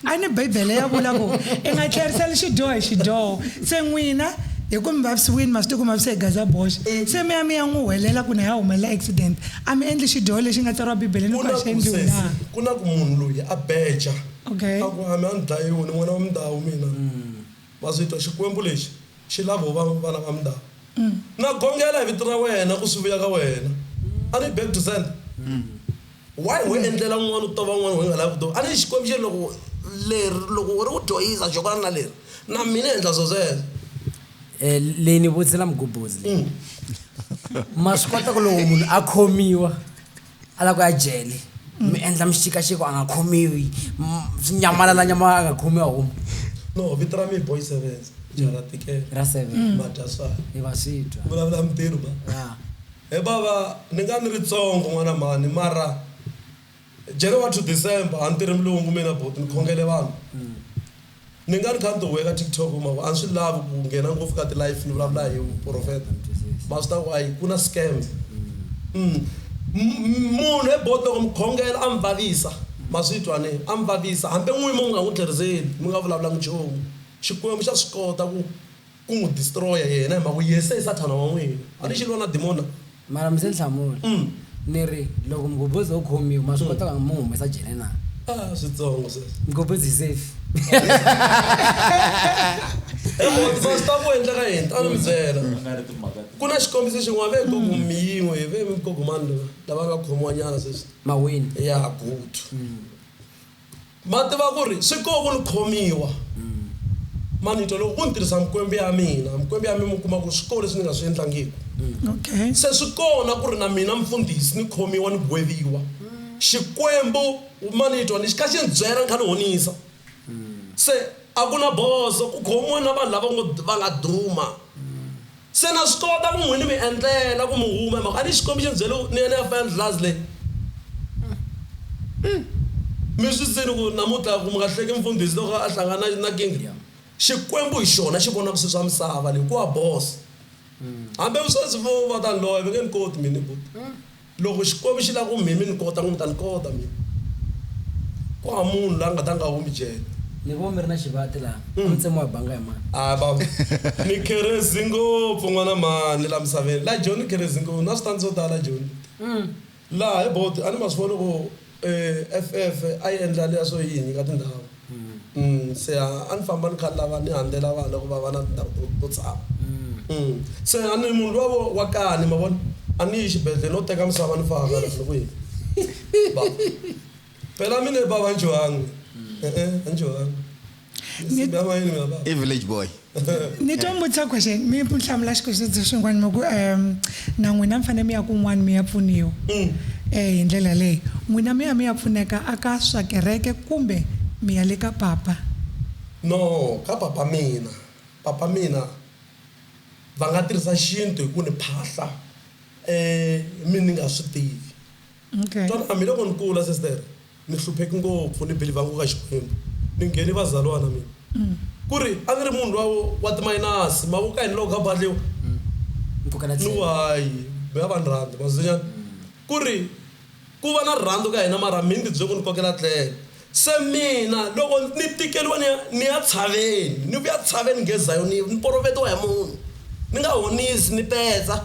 a ni Bibele ya vula ku i nga tlheriseli xidyoho hi xidyoho se n'wina hi ku mi vavisiwini ma swi ti kuma vavise hi Gaza Bosha se mi ya n'wi welela ku na ya humelela accident a mi endli xidyoho lexi nga tsariwa Bibeleni ku a xi endliwi na ku na ku munhu loyi a beja okay a ku hami a ni dlayiwini n'wana wa mindhawu mina ma swi twa Xikwembu lexi xi lava vana va mindhawu na khongela hi vito ra wena ku swi vuya ka wena a ni back to send why we endlela n'wana u tova n'wana we nga lavi ku tova a ni Xikwembu xi loko u ri ku joyisa xokana na leri na mina endla swo sweswo leyi ni vutisela mugubhuzi leyi ma swi kota ku loko munhu a khomiwa a lava ku ya jele mi endla mixikaxiko a nga khomiwi swi nyamalala a nga khomiwa homu no vito ra mi boy sevens jara tikela ra 7 madaswana hi va swi twa vulavula mitirho ba he bava ni nga ni ri tsongo n'wana mani mara January to December a ni tirhi milungu mina boti ni khongele vanhu ni nga ni kha ni ti weka TikTok mako a ni swi lavi ku nghena ngopfu ka ti-life ni vulavula hi profeta ma swi ta ku ayi ku na scam munhu he boti loko mi khongela a mi vavisa ma swi twa ni a mi vavisa hambi n'wini mi nga n'wi tlheriseli mi nga vulavulanga nchumu Xikwembu xa swi kota ku n'wi destroya yena hi maka yese hi Sathana wa n'wina a ni xi lwa na demona mara mi se ni hlamula ni ri loko mugubhuzi wo khomiwa ma swi kota ku mu humesa jele na switsongo sweswo mugubhuzi safe va swi ta ku endla ka yini a ni mi byela ku na xikombiso xin'wana ve kogumi yin'we ve mikogumani lava nga khomiwa nyana sweswi mawini ya gutu ma tiva ku ri swi koho ku ni khomiwa manito loko ku ni tirhisa mikwembu ya mina mi kuma ku swi koho leswi ni nga swi endlangiku okay se swi kona ku ri na mina mfundhisi ni khomiwa ni gweviwa Xikwembu manito ni xi kha xi ni byela ni kha ni honisa se a ku na boso ku khomiwa na vanhu lava va nga duma se na swi kota ku n'wini mi endlela ku mi huma hi mhaka a ni Xikwembu xi ni byele ni ya fan glass leyi mi swi tsini ku namuntlha ku mi nga hleki mfundhisi loko a hlangana na kinga Xikwembu hi xona xi vonaka swilo swa misava leyi ku wa boss hambi sweswi vo va ta ni loya va nge ni koti mina buti loko Xikwembu xi lava ku mi ni kota ku mi ta ni kota mina ku ha munhu la nga ta nga humi jele ni vo mi ri na xivati laha mi tsemiwa hi banga hi mani a baba ni kherezi ngopfu n'wana mani la misaveni la John ni kherezi ngopfu na switandi swo tala John laha hi boti a ni ma swi vona ku FF a yi endla liya swo yini ka tindhawu se a ni famba ni kha ni lava ni handlela vana ku va va na tindhawu to tshama se a ni munhu luwa wa kani ma vona a ni yi xibedhlele no teka misava ni faka la nhlokweni phela mina baba njohangi anjohangi I village boy. Ni twa mbutisa question mi hlamula xikoxetso xin'wana mi ku na n'wina mi fanele mi ya kun'wana mi ya pfuniwa hi ndlela leyi n'wina mi ya pfuneka aka swa kereke kumbe mi ya le ka papa no ka papa mina va nga tirhisa xintu hi ku ni phahla mina ni nga swi tivi okay twana hambiloko ni kula sister ni hlupheki ngopfu ni believe ngopfu ka Xikwembu ni ngheni vazalwana mina ku ri a ni ri munhu wa timinus mavuka hi loko ka badliwa ni wayi mi ya va ni rhandza mazinyana ku ri ku va na rhandzu ka hina mara mini byo ku ni kokela tlhelo se mina loko ni tikeliwa ni ya tshaveni ni vuya tshaveni ngezayo ni porovetiwa hi munhu ni nga honisi ni petsa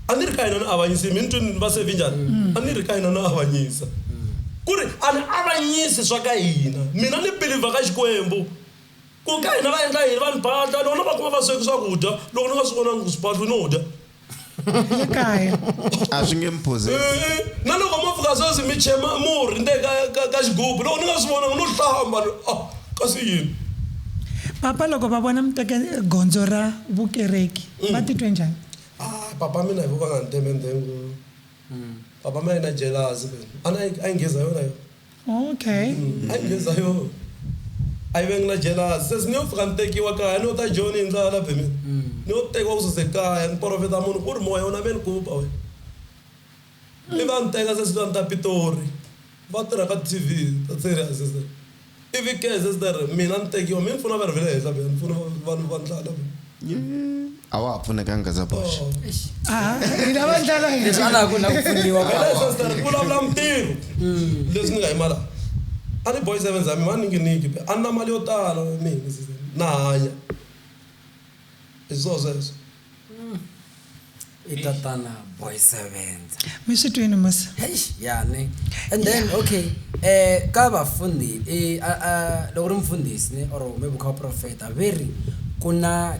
a ni ri ka hina ni avanyisi mi ni twi ni va sevi njhani a ni ri ka hina ni avanyisa ku ri a ni avanyisi swa ka hina mina ni believe ka Xikwembu ku ka hina va endla yini va ni phahla loko va kuma va sweka swakudya loko ni nga swi vonangi ku swiphahlo no dya le kaya A swi nge mphuze. na loko mo fika sweswi mi chema murhi nde ka xigubu loko ni nga swi vonangi no hlamba kasi yini papa loko va vona mi teke gondzo ra vukereki va titwe njhani papa mina hi vuka nga ni temendengu papa mina ina jealous ana a yi ngeza yona yo okay a yi ngeza yo a yi vengi na jealous se ni yo fika ni tekiwa kaya ni yo ta John hi ndlala phemi ni yo tekiwa ku suse kaya ni profeta munhu ku ri moya wona ve ni kupa we ni va ni teka se swi ni ta Pitori va tirha ka TV ta serious sister ivi ke sister mina ni tekiwa mi ni pfuna va ri vele henhla ni pfuna vanhu va ndlala A wa ha pfunekanga za Bosch. hina va ndlala hina leswi a na ku na ku pfuniwa ka sister ku vulavula mintirho leswi ni nga yimala a ni boy 7 zami mani nginiki a ni na mali yo tala mina sister na hanya hi swona sweswo i tatana boy 7 mi swi twini musa yani and then okay ka vafundi loko ri mfundhisi ni or maybe ka profeta very kuna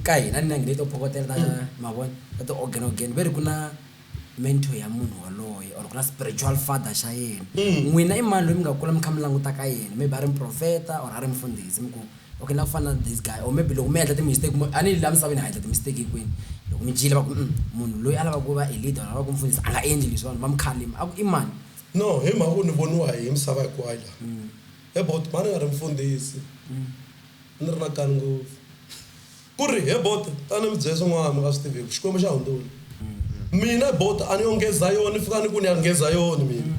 ka hina ni nangile to phokotela ta mavona to organ very kuna mentor ya munhu waloye or kuna spiritual father xa yena n'wina i mani loyi mi nga kula mi kha mi languta ka yena maybe a ri mprofeta or a ri mfundhisi mi ku okay na ku fana na this guy or maybe loko mi endla ti-mistake a ni la misaveni ha endla ti-mistake hinkwini loko mi jile va ku munhu loyi a lava ku va a leader a lava ku mfundhisi a nga endli leswi vanhu va mi khalima a ku i mani no hi mhaka ku ni voniwa hi misava hinkwayo la hebot mani nga ri mfundhisi ni ri na kani ngopfu ku ri hebot tani mi byele swin'wana mi nga swi tiveki Xikwembu xa hundzula mina hebot a ni yo ngeza yona ni fika ni ku ni ya ngeza yona mina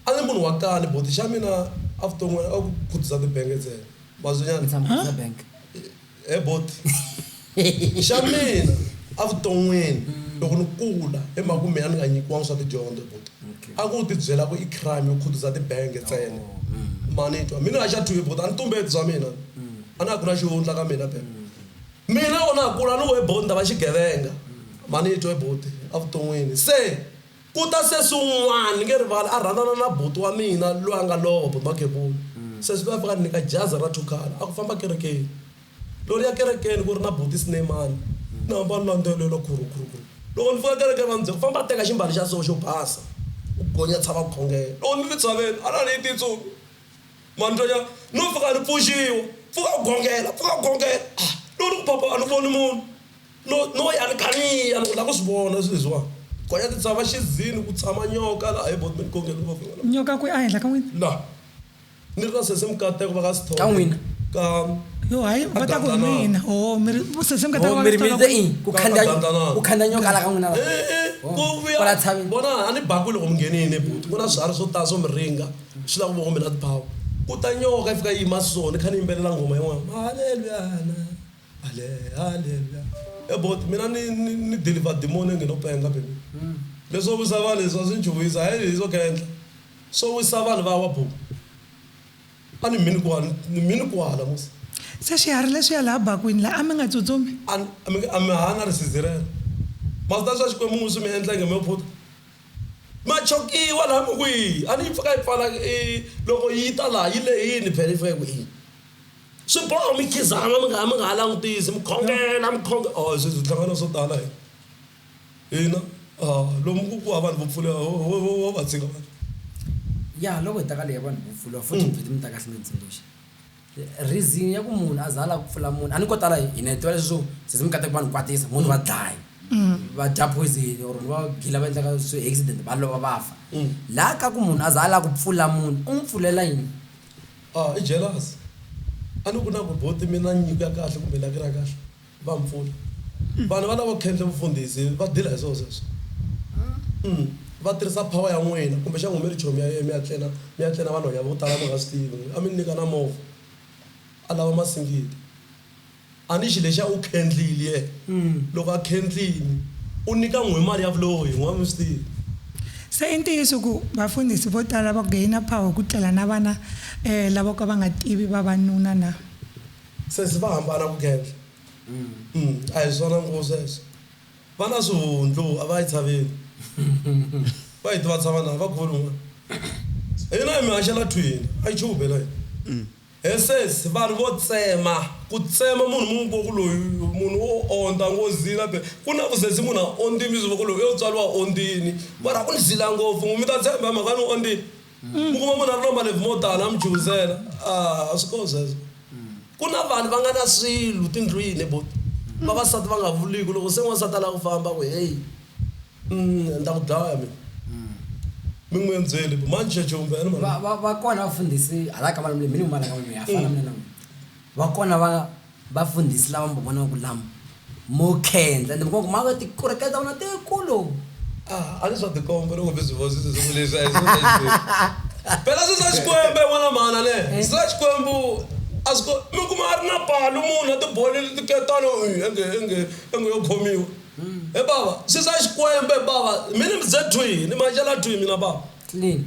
a ni munhu wa kani bot xa mina avuton'wini a ku khutisa tibenge ntsena mazonyana tsamisa bank hebot xa mina avuton'wini loko ni kula hi mhaka ku mina ni nga nyikiwangi swa tidyondzo bot a ku ti byela ku i crime yo khutisa tibenge ntsena mani twa mina a xa two bot a ni tumbeti bya mina a na ku na xihundla ka mina phela mina wona a kula ni wo hebot ni ta va xigevenga mani twa hebot avuton'wini se ku ta se swin'wana ni nge rivali a rhandzana na buti wa mina loyi a nga lova buti makhebulu se swi va fika ni nyika jazi ra thukala a ku famba kerekeni lori ya kerekeni ku ri na buti sinemani ni hamba ni landzelela khurukhurukuru loko ni fika kerekeni va ni byela ku famba a teka ximbalo xa so xo basa u gonya tshava ku khongela loko ni ri tshaveni a na ni yi titsumi mani twa no fika ni pfuxiwa pfuka u gongela loko ni ku papa a ni voni munhu no ya ni khaniya ni ku lava ku swi vona swi leswiwani gonya titshava xizini ku tshama nyoka laha hi boti mi ni kongela va fika nyoka ku a henhla ka n'wina la ni ri na sese mikateko va ka sithole ka n'wina ka yo hayi va ta ku hi mina sese mi nga ta oh miri ku khanda nyoka la ka n'wina ku kwala tshaveni vona a ni baku loko mi nghenini buti ku na swiharhi swo tala swo mi ringa swi lava ku voko mi na tiphawu ku ta nyoka yi fika yi yima so ni kha ni yimbelela ngoma yin'wana haleluyana halleluya eboti mina ni deliver demoni ngeno penga phela leswo wisa vanhu leswi a swi ni chuhisa hayi leswo khendla swo wisa vanhu va wa buku a ni mini kwala musa se xiharhi leswiya laha bakwini laha a mi nga tsutsumi a mi hana risizirela masita swa Xikwembu n'wi swi mi endlenge mi phuta ma chokiwa laha mi kwihi a ni yi pfuka yi pfala loko yi ta laha yi lehini phela yi fika ku yini swi boha mi khizama mi nga langutisi mi khongela swi hlangana swo tala hina lomu ku hava vanhu vo pfulela va tshika vanhu ya loko hi ta ka leyi vanhu vo pfula futhi byi mi ta kahle ni tsundzuxa reason ya ku munhu a zala ku pfula munhu a ni ko tala hina hi tiva leswo se mi kata ku vanhu kwatisa munhu va dlaya va dya poison or va gila va endlaka swi accident va lova va fa la ka ku munhu a zala ku pfula munhu u n'wi pfulela yini I jealous a ni ku na ku boti mina nyiko ya kahle kumbe laki ra kahle va mpfula vanhu va lava ku khendla vufundhisi va dila hi sweswo va tirhisa power ya n'wina kumbe xa n'wina chomi ya mi ya tlena vanhu ya vo tala mi nga swi tivi a mi nyika na movha a lava masingiti a ni xi lexi a u khendlile loko a khendlini u nyika n'wi mali ya vuloyi n'wana mi swi tivi se i ntiyiso ku vafundhisi vo tala va gaina power ku tlela na vana lavo ka va nga tivi vavanuna na se va hambana ku khendla a hi swona ngopfu sweswo va na swihundlu a va yi tshaveni va yi tiva tshava na va khulunga hina hi mi haxela twini a yi chuvela hina hesesi vanhu vo tsema ku tsema munhu mungoku loyi munhu wo onda ngozila be ku na vusesi munhu a ondini swi voko loyi yo tswaliwa ondini mara ku ni zila ngopfu mi ta tshemba mhaka ni ondini mi kuma munhu a ri lomba levhi mo tala a mi juzela a swi koho sweswo ku na vanhu va nga na swilo tindlwini boti vavasati va nga vuliki loko se n'wansati a lava ku famba ku heyi nda ku dlaya mina mi n'wi endzeli manchechumbe va kona vafundhisi hala ka vanhu mini mala ka vanhu ya fana mina na va kona vafundhisi lava mi vona ku lama mo khendla ni ku ma ti kureketa una tikulu a ni swa tikombe loko byi vo swi leswi phela swi sa xikwembe n'wana mana le swi sa xikwembu a swi mi kuma a ri na palu munhu a tiboleli tiketano enge yo khomiwa baba swi sa xikwembe baba mini mi ze twi ni majela twi mina baba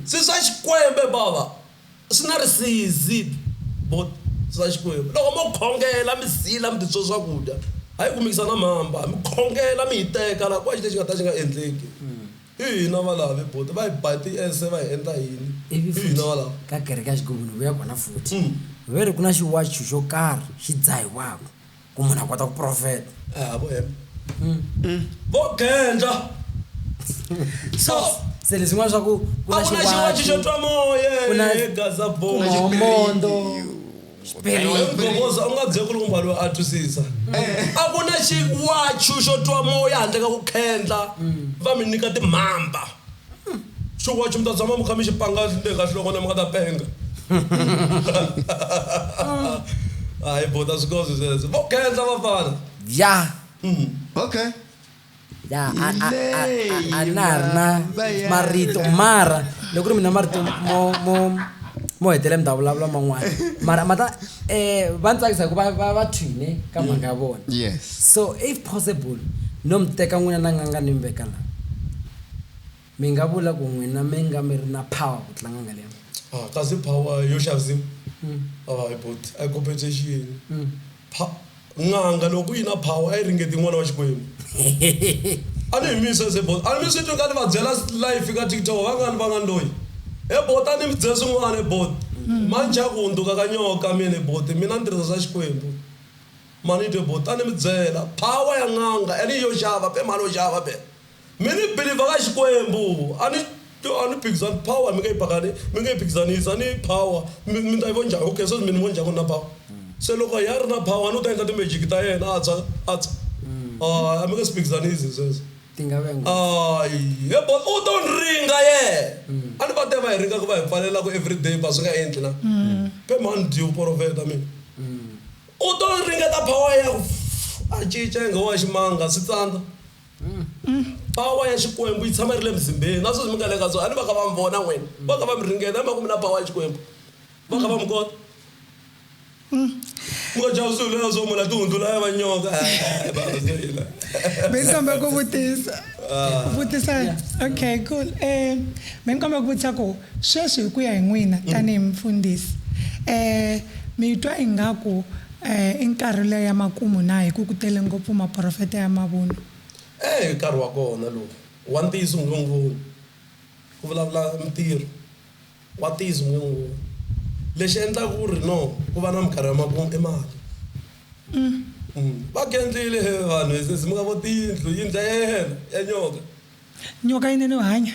swi sa xikwembe baba swi na risizi but swi sa xikwembe loko mo khongela mi zila mi titswo swakudya hayi ku mikisa na mhamba mi khongela mi yi teka la kwa xi lexi nga ta xi nga endleki hi hina valavi boti va hi ba ti-ese va hi endla yini hi hina valava ka kereke ya xigubunu vuya kona futhi ve ri ku na xiwachu xo karhi xi dzahiwaka ku munhu a kota ku profeta vo vo khendla so se leswi n'wana swa ku ku a ku na xiwachi xo twa moye gaza mondo bogoza u nga byeki loko mbalo a twisisa a ku na xiwachu xo twa moya handle ka ku khendla va mi nyika timhamba xiwachu mi ta tshama mi kha mi xi panga le ka xiloko na mi nga ta penga hayi bota swikozo sweswo vo khendla vafana ya Okay. ya a na ha ri na marito mara loko ri mina marito mo hetela mi ta vulavula man'wana mara ma ta va ni tsakisa hi ku va thwine ka mhaka ya vona Yes. so if possible no mi teka n'wina na nganga ni mi veka laha mi nga vula ku n'wina mi nga mi ri na power ku tlanga nga leyi kasi power yo xavisiwa hayi boti a yi competition n'anga loko yi na power a yi ringeti n'wana wa xikwembu a ni hi misa se bot a ni mi swi twi ka ni va byela life ka TikTok va nga loyi bot a ni mi byela swin'wana bot mancha ku hundzuka ka nyoka mina bot mina ni tirhisa swa xikwembu mani twe bot a ni mi byela power ya n'anga a ni yo xava pe mali yo xava pe mi ni believe ka xikwembu a ni phikizani power mi nga yi phikizanisa ni power mi ta yi vo njhani okay so mi ni vo njhani na power se loko ya ri na power a ni ta endla ti-magic ta yena a mi nga swi phikizanisi sweswo ti nga venga bot u to ni ringa a ni va te va hi ringa ku va hi pfalelaku everyday va swi nga endli na pe mani diu profeta mina u to ni ringeta power ya ku a cinca nga wa ximanga swi tsandza power ya xikwembu yi tshama ri le mzimbeni na sweswi mi nga le ka swona a ni va kha va mi vona n'wina va kha va mi ringeta i maka mi na power ya xikwembu va kha va mi kota mi nga jaha swilo swo mula tihundlula ya va nyoka benkomba ku vutisa okay cool benkomba ku vutisa ku sweswi hi ku ya hi n'wina tanihi mfundhisi mi twa ingaku i nkarhi leyi ya makumu na hi ku ku tele ngopfu maprofeta ya mavunwa nkarhi wa kona lowu wa ntiyiso nge n'wi voni ku vulavula mitirho wa ntiyiso nge n'wi voni lexi endla ku ri no ku va na minkarhi ya makumu emali va kendlile vanhu hi mi nga vo tiyindlu yindlu ya yena ya nyoka nyoka yi nene u hanya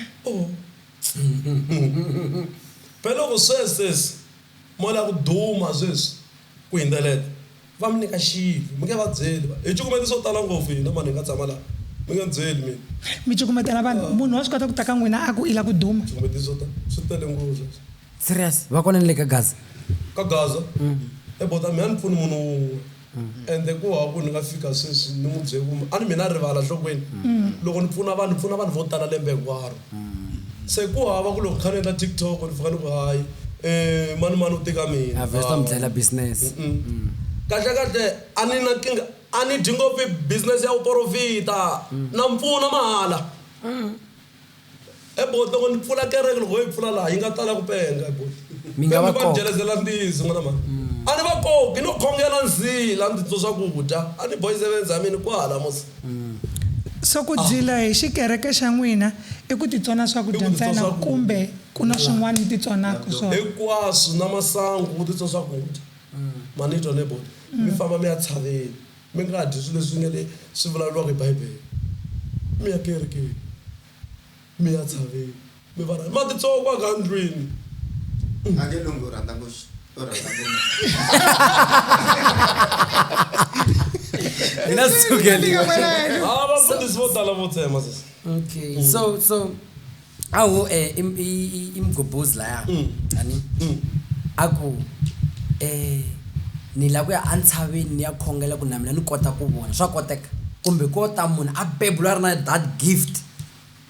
phela loko sweswi mo la ku duma sweswi ku hindzeleta va mi nyika xilo mi nge va byeli hi cukumeti swo tala ngopfu hina mani hi nga tshama laha mi nge byeli mina mi cukumetela vanhu munhu wa swi kota ku taka n'wina a ku i la ku duma cukumeti swi tele ngopfu sweswi serious va kona ni le ka gaza ka gaza ebota mi a ni pfuni munhu wun'we ende ku hava ku ni nga fika sweswi ni n'wi byele ku a ni mina a rivala nhlokweni loko ni pfuna vanhu vo tala lembe hinkwaro se ku hava ku loko kha ni endla TikTok ni fika ni ku hayi mani u tika mina avesta mdlela business kahle a ni na kinga a ni dyi ngopfu business ya ku profita na mpfuna mahala ebota loko ni pfula kereke loko yi pfula laha yi nga tala ku penga Mi nga va va koka. jelezela ntiyiso n'wana mani a ni va koki no khongela ndzila ni titwa swakudya a ni boyi seven zamini kwala mos so ku dyila hi xikereke xa n'wina i ku titsona swakudya I ku titsona ntsena swakudya. kumbe ku na swin'wana mi titsonaka swona hinkwaswo na masangu ku titwa swakudya manitwa nebota mi famba mi ya tshaveni mi nga dyi swilo leswi nge le swi vulavuriwaka hi bibele mi ya kerekeni mi ya tshaveni mi va ma titsongo ka ndlwini ake lungu rhandza mina sukeli va fundisi vo tala vo tsema sesi okay so awu imgobhozi laya ani aku ni la ku ya antshaveni ni ya khongela ku na mina ni kota ku vona swa koteka kumbe ko ta munhu a bebula ri na that gift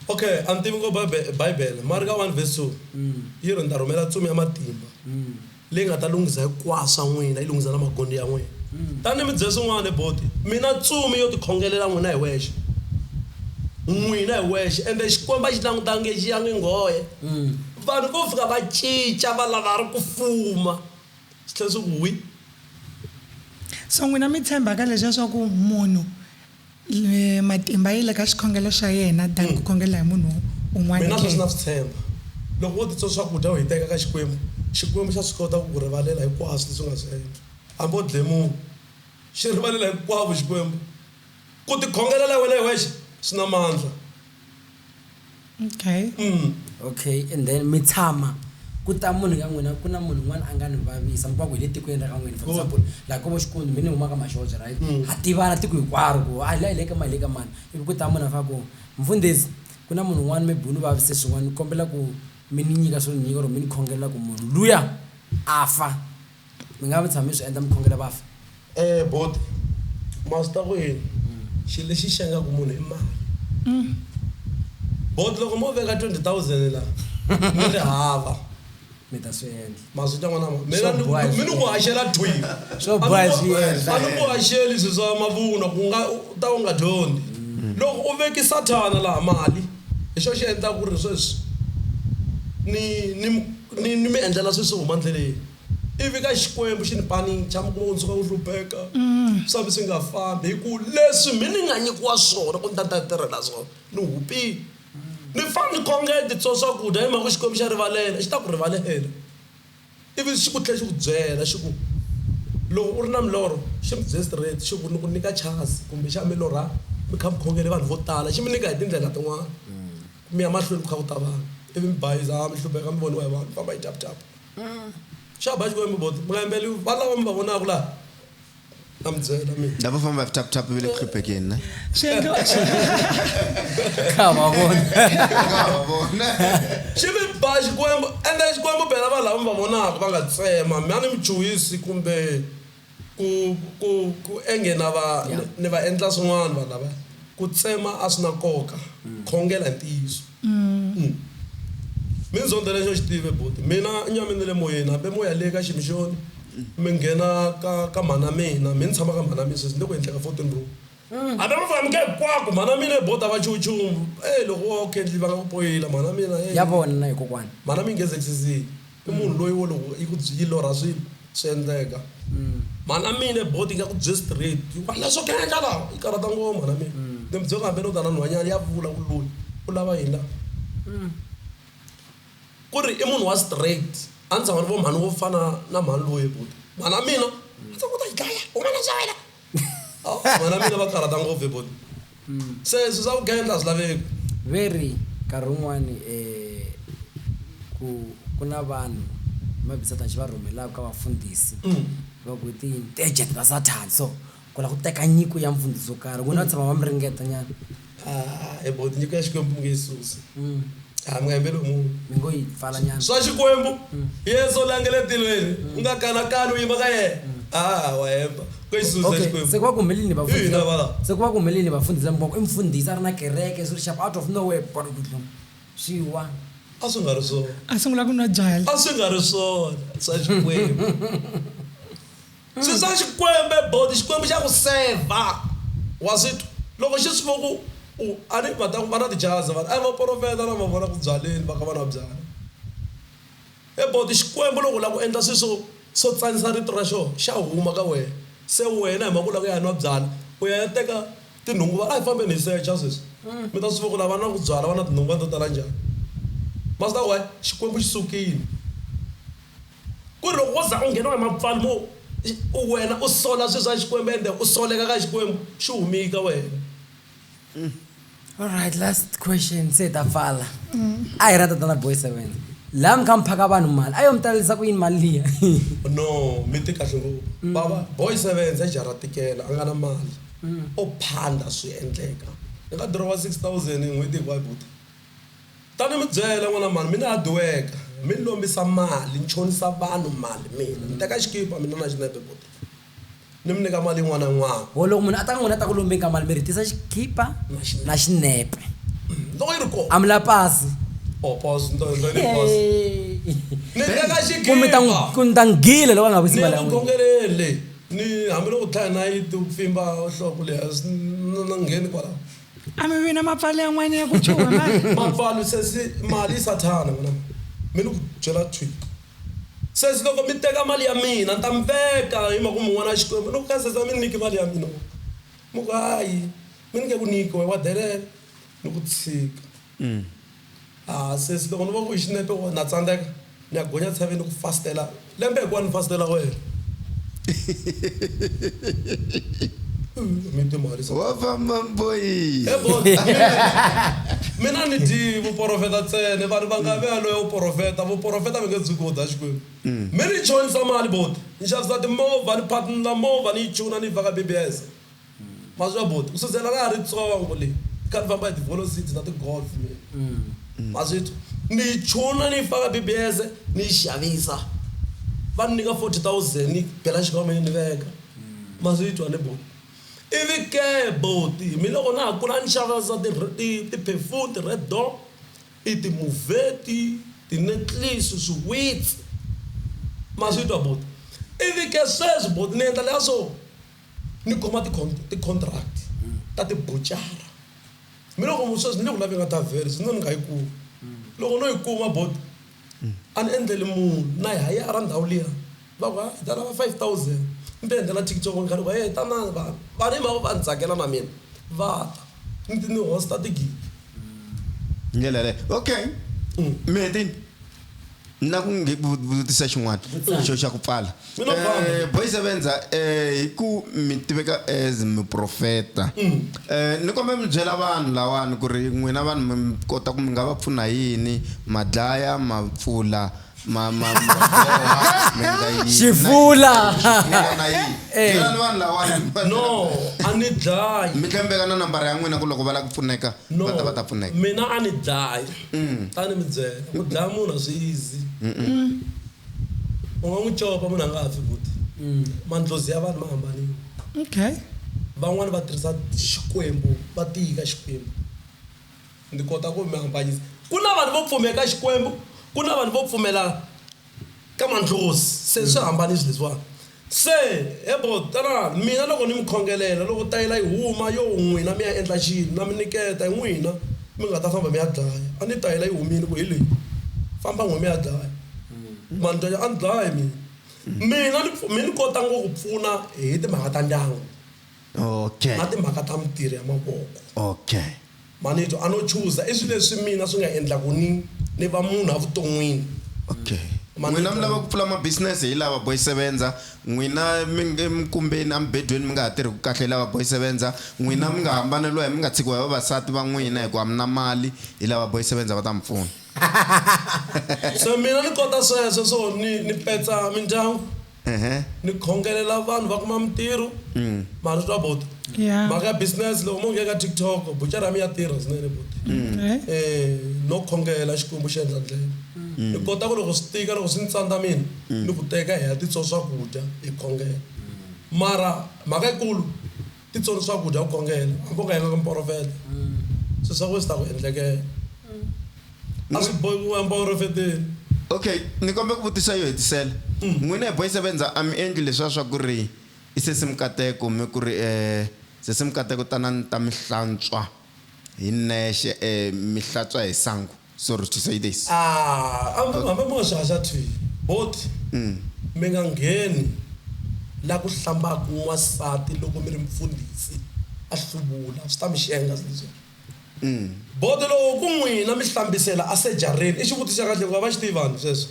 okay a ni tivi ngo bibele mari ka 1 verse 2 yi ri ni ta rhumela ntsumi ya matimba leyi nga ta lunghisa hinkwaswo swa n'wina yi lunghisa na magondo ya n'wina tanihi mi byele swin'wana boti mina ntsumi yo tikhongelela n'wina hi wexe n'wina hi wexe ende xikwembu xi langutange xi yangi nghohe vanhu vo fika va cinca va lava ri ku fuma swi tlhela swi ku wi so n'wina mi tshemba ka leswiya swa ku munhu matimba yi le ka xikhongelo xa yena than ku khongela hi munhu un'wana mina sweswi ke? na swi tshemba loko wo titswa swakudya u hi teka ka xikwembu xa swi kota ku ku rivalela hinkwaswo leswi u nga swi endla hambi u dle munhu xi rivalela hinkwavo xikwembu ku tikhongelela wena hi wexe swi na mandla okay okay and then mi tshama ku ta munhu ka n'wina ku na munhu un'wana a nga ni vavisa mi va ku hi le tikweni ra ka n'wina for example like ko vo xikundu mi ni huma ka mashoja right ha tivana tiko hinkwaro ku a hi le ka mani ivi ku ta munhu a fa ku mfundhisi ku na munhu un'wana maybe u ni vavise swin'wana ni kombela ku mi ni nyika swo nyika or mi ni khongela ku munhu luya a fa mi nga mi tshama mi swi endla mi khongela va fa boti masi ta ku yini xilo lexi xengaku munhu i mali boti loko mo veka 20,000 la mi ri hava mi ta swi endla maswi ta n'wana Swo boha mi ni ku haxela twini Swo boha swi endla. a ni ku haxeli swi swa mavunwa ku nga u ta u nga dyondzi loko u veki sathana laha mali hi xo xi endla ku ri sweswi ni mi endlela sweswi swi huma ndleleni ivi ka xikwembu xi ni panicha mi kuma ku nsuka ku hlupheka swi swi nga fambi hi ku leswi mi ni nga nyikiwa swona ku ni ta tirhela swona ni hupile ni fane ni khongela titswo swakudya hi mhaka ku xikwembu xa rivalela xi ta ku rivalela ivi xi ku tlhela xi ku byela xi ku loko u ri na milorho xi mi byele straight xi ku ni ku nyika chance kumbe xa milorha mi kha mi khongele vanhu vo tala xi mi nyika hi tindlela tin'wana mi ya mahlweni ku kha ku ta vanhu ivi mi bayiza mi hlupheka mi voniwa hi vanhu famba hi taputapa xa ba xikwembu boti mi nga yimbeli va lava mi va vonaka laha na mi byela mina lava famba hi tap vile ku hluphekeni ne kha va vona xi mi ba xikwembu ende xikwembu phela va lava mi va vonaka va nga tsema mi a ni mi chuhisi kumbe ku engena ni va endla swin'wana vanhu lava ku tsema a swi na nkoka khongela hi ntiyiso mi ni zonda lexo xi tive boti mina nyamini le moyeni hambi moya le ka ximixoni mi nghena ka mhana mina mi ni tshama ka mhana mina sweswi ni le ku endleka 14 room hambi mi famike hinkwako mhana mina bota va chuchumu loko okay ndli va nga ku poyila mhana mina ya vona na hi kokwana mhana mi ngeze exisini i munhu loyi wo loko yi lorha swilo swi endleka mhana mina boti yi nga ku byeli straight leswo ku endla lawa yi karata ngoma mhana mina ni mi byela hambi no ta na nhwanyana ya vula ku loyi u lava yini laha ku ri i munhu wa straight a ndzi vona vo mhani wo fana na mhani loyi buti mana mina ndzi ku ta gaya u mana xa wena mana mina va karhata ngopfu buti se swi swa vugendla swi laveki very nkarhi wun'wani ku na vanhu mabisataxi va rhumelaka ka vafundhisi va ku ti-agent ta Satan so ku la ku teka nyiko ya mfundhisi wo karhi ku na tshama va mi ringeta nyana buti nyiko ya Xikwembu mi nge yi susi mi nga yimbeli munhu mi ngo yi pfala nyana swa Xikwembu Yesu langele tilweni u nga kanakani u yima ka yena wa hemba ku yi susa Xikwembu se ku va ku humelini Ina vala. se ku va ku humelini vafundhisi lamboko i mfundhisi a ri na kereke swi ri sharp out of nowhere swi wa a swi nga ri swona a sungula ku nwa byala a swi nga ri swona swa Xikwembu swi swa Xikwembu bodi Xikwembu xa ku seva wa switwa loko xi swi vo ku a ni va na tijazi vanhu a va profeta na va vona ku byaleni va ka va na byala bodi Xikwembu loko u lava ku endla swilo swo tsanisa rito ra xona xa huma ka wena se wena hi mhaka u lava ku ya nwa byala u ya teka tinhungu va a hi fambeni hi secha sweswi mi ta swi vo ku lava na ku byala va na tinhungu to tala njhani ma swi ta why Xikwembu xi sukile ku ri loko wo za u ngheniwa hi mapfali mo wena u sola swilo swa Xikwembu ende u soleka ka Xikwembu xi humi ka wena all right last question se ta pfala a hi rata tana boy 7 laha mi kha mi phaka vanhu mali a yo mi talerisa ku yini mali liya no mi ti kahle ngopfu baba boy 7 se jaratikela a nga na mali o phanda swi endleka ni nga dirowa 6,000 hi n'hweti hinkwayo buti tani mi byela n'wana mani mina ha duweka mi ni lombisa mali ni chonisa vanhu mali mina ni teka xikipa mina na xinepe buti ni mi nyika mali yin'wana na yin'wana wo loko munhu a ta ka n'wina a ta ku lombeni ka mali mi ritisa xikipa na xinepe loko yi ri kona a mi la pasi pause ni pause ni teka kumbe xikipa ku ni ta nghile loko a nga visi ni mali ya ya ku n'wina khongelele ni hambiloko tlhaya nayiti ku pfimba nhloko leyi na ngheni kwalaho a mi vina mapfalo yan'wana ya ku chuha mapfalo sesi mali yi sathana n'wana mi ni ku byela tweet sesi loko mi teka mali ya mina ni ta mi veka hi mhaka ku mun'wana wa Xikwembu loko ka sesi a mi ni nyiki mali ya mina mu ku hayi mi ni nge ku nyiki wa delela ni ku tshika sesi loko ni va ku hi xinepe na tsandzeka ni ya gonya tshaveni ku fastela lembe hikuva ni fastela wena mi timali wa famba boyi mina ni dyi vuprofeta ntsena vanhu va nga vea loyo uprofeta vuprofeta mi nge dzuki wo da Xikwembu mi ni chonisa mali boti ni xavisa timovha ni phatinila movha ni yi cuna ni yi vaka BBS ma swi ya boti ku susela ra ha ri tsongo leyi kha ni famba hi ti-velocities na ti-golf ma swi twa ni yi chuna ni yi faka BBS ni yi xavisa va ni nyika 40,000 ni bela xikhwameni ni veka ma swi twa ni boti ivi ke boti mi loko na ha kula ni xavisa ti-perfume ti-Red Dog i timuveti ti-necklace swiwitsi ma swi twa boti ivi ke sweswi boti ni endla leya so ni kuma ti-contract ta tibuchara mi loko sweswi ni le ku lavi nga ta veri no ni nga yi kumi loko no yi kuma boti a ni endleli munhu na yi hayara ndhawu liya va ku hi ta lava 5,000 ni ti endlela TikTok ni kha ni tanani vanhu hi mhaka va ni tsakela na mina va ta ni hosta tigigi ndlela leyo okay meti na ku vutisa xin'wana xo xa ku pfala boy sevenza hi ku mi tiveka as muprofeta ni kombe mi byela vanhu lawani ku ri n'wina vanhu mi kota ku mi nga va pfuna yini madlaya mapfula xifula vanhu lawani no a ni dlayi mi tlembeka na nambara ya n'wina ku loko va lava ku pfuneka va ta pfuneka mina a ni dlayi tani mi byela ku dlaya munhu a swi easy u nga n'wi copa munhu a nga ha fi buti mandlozi ya vanhu ma hambanile okay van'wani va tirhisa Xikwembu va tika Xikwembu ni kota ku mi hambanyisa ku na vanhu vo pfumeka Xikwembu ku na vanhu vo pfumela ka mandlozi se swi hambanisi leswiwani se ebo tana mina loko ni mi khongelela loko tayila yi huma yo n'wina mi ya endla xilo na mi niketa hi n'wina mi nga ta famba mi ya dlaya a ni tayila yi humile ku hi leyi famba n'we mi ya dlaya mandlaya a ni dlayi mina mi ni kota ngopfu pfuna hi timhaka ta ndyangu okay na timhaka ta mitirho ya mavoko okay manito a no chuza i swilo leswi mina swi nga endla ku ni va munhu a vuton'wini okay n'wina mi lava ku pfula ma-business hi lava boy sevenza n'wina mi emikumbeni ambedweni mi nga ha tirhi kahle hi lava boy sevenza n'wina mi nga hambaneliwa hi mi nga tshikiwa hi vavasati va n'wina hikuva mi na mali hi lava boy sevenza va ta mi pfuna so mina ni kota sweswo so ni petsa mindyangu ni khongelela vanhu va kuma mintirho mara swi twa bota Yeah. mhaka ya business loko mo ngheka TikTok buchara mi ya tirha swinene bota no khongela xikwembu xi endla ndlela ni kota ku loko swi tika loko swi ni tsandza mina ni ku teka hi ya titso swakudya hi khongela mara mhaka yikulu titsoni swakudya ku khongela hambi u nga yanga ka mporofeta swi swa ku swi ta ku endlekela a swi bohi ku ya mporofeteni okay ni kombe ku vutisa yo hetisela n'wina hi boy sevenza a mi endli leswiya swa ku ri i sesemkateko mi ku ri sesemkateko tanani ta mi hlantswa hi nexe mi hlantswa hi sangu sorry to say this hambi mo swihaxa twi boti mi nga ngheni la ku hlambaka n'wansati loko mi ri mfundhisi a hluvula swi ta mi xenga leswi boti loko ku n'wina mi hlambisela a sejareni i xivutiso xa kahle ku va xi tivani sweswo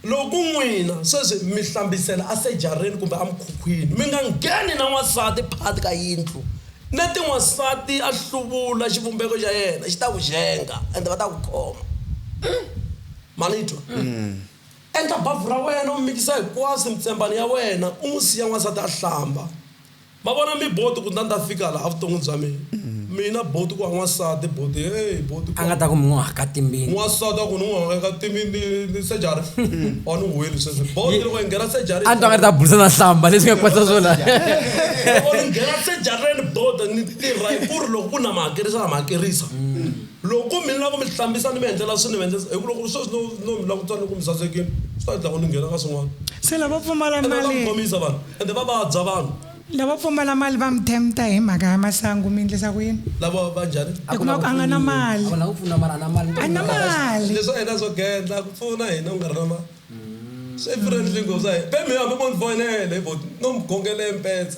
loko n'wina sweswi mi hlambisela a sejareni kumbe a mukhukhwini mi nga ngheni na n'wansati phati ka yindlu na tin'wansati a hluvula xivumbeko xa yena xi ta ku xenga ende va ta ku khoma manitwa endla bavhu ra wena u mikisa hinkwaswo mitsembani ya wena u n'wi siya n'wansati a hlamba ma vona mi boti ku ta fika laha vuton'wini bya mina boti ku wa n'wansati boti boti a nga ta ku mi n'wi haka timbini n'wansati a ku ni n'wi haka timbini sejari wa ni weli sweswo boti loko hi nghena sejari a ni twa nga ri ta burisana hlamba leswi nga kwata swona loko ni nghena sejareni boti ni tirha hi ku ri loko ku na mahakerisa na mahakerisa loko mi lava ku mi hlambisa ni mi endlela swi ni mi endlesa hi ku loko sweswi no mi lava ku tswa ni ku mi sasekini swi ta endla ku ni nghena ka swin'wana se lava pfumala ende va ta mali mi khomisa vanhu ende va vabya vanhu lava pfumala mali va mi tempta hi mhaka ya masangu mi endlisa ku yini lava va njhani i kuma ku a nga na mali a ku na ku pfuna mara a na mali a na mali leswi a hina swo gendla ku pfuna hina u nga ri na mali swi friendly ngopfu sa hina pe mi hambi mo ni fonele bo no mi gongele mpetsa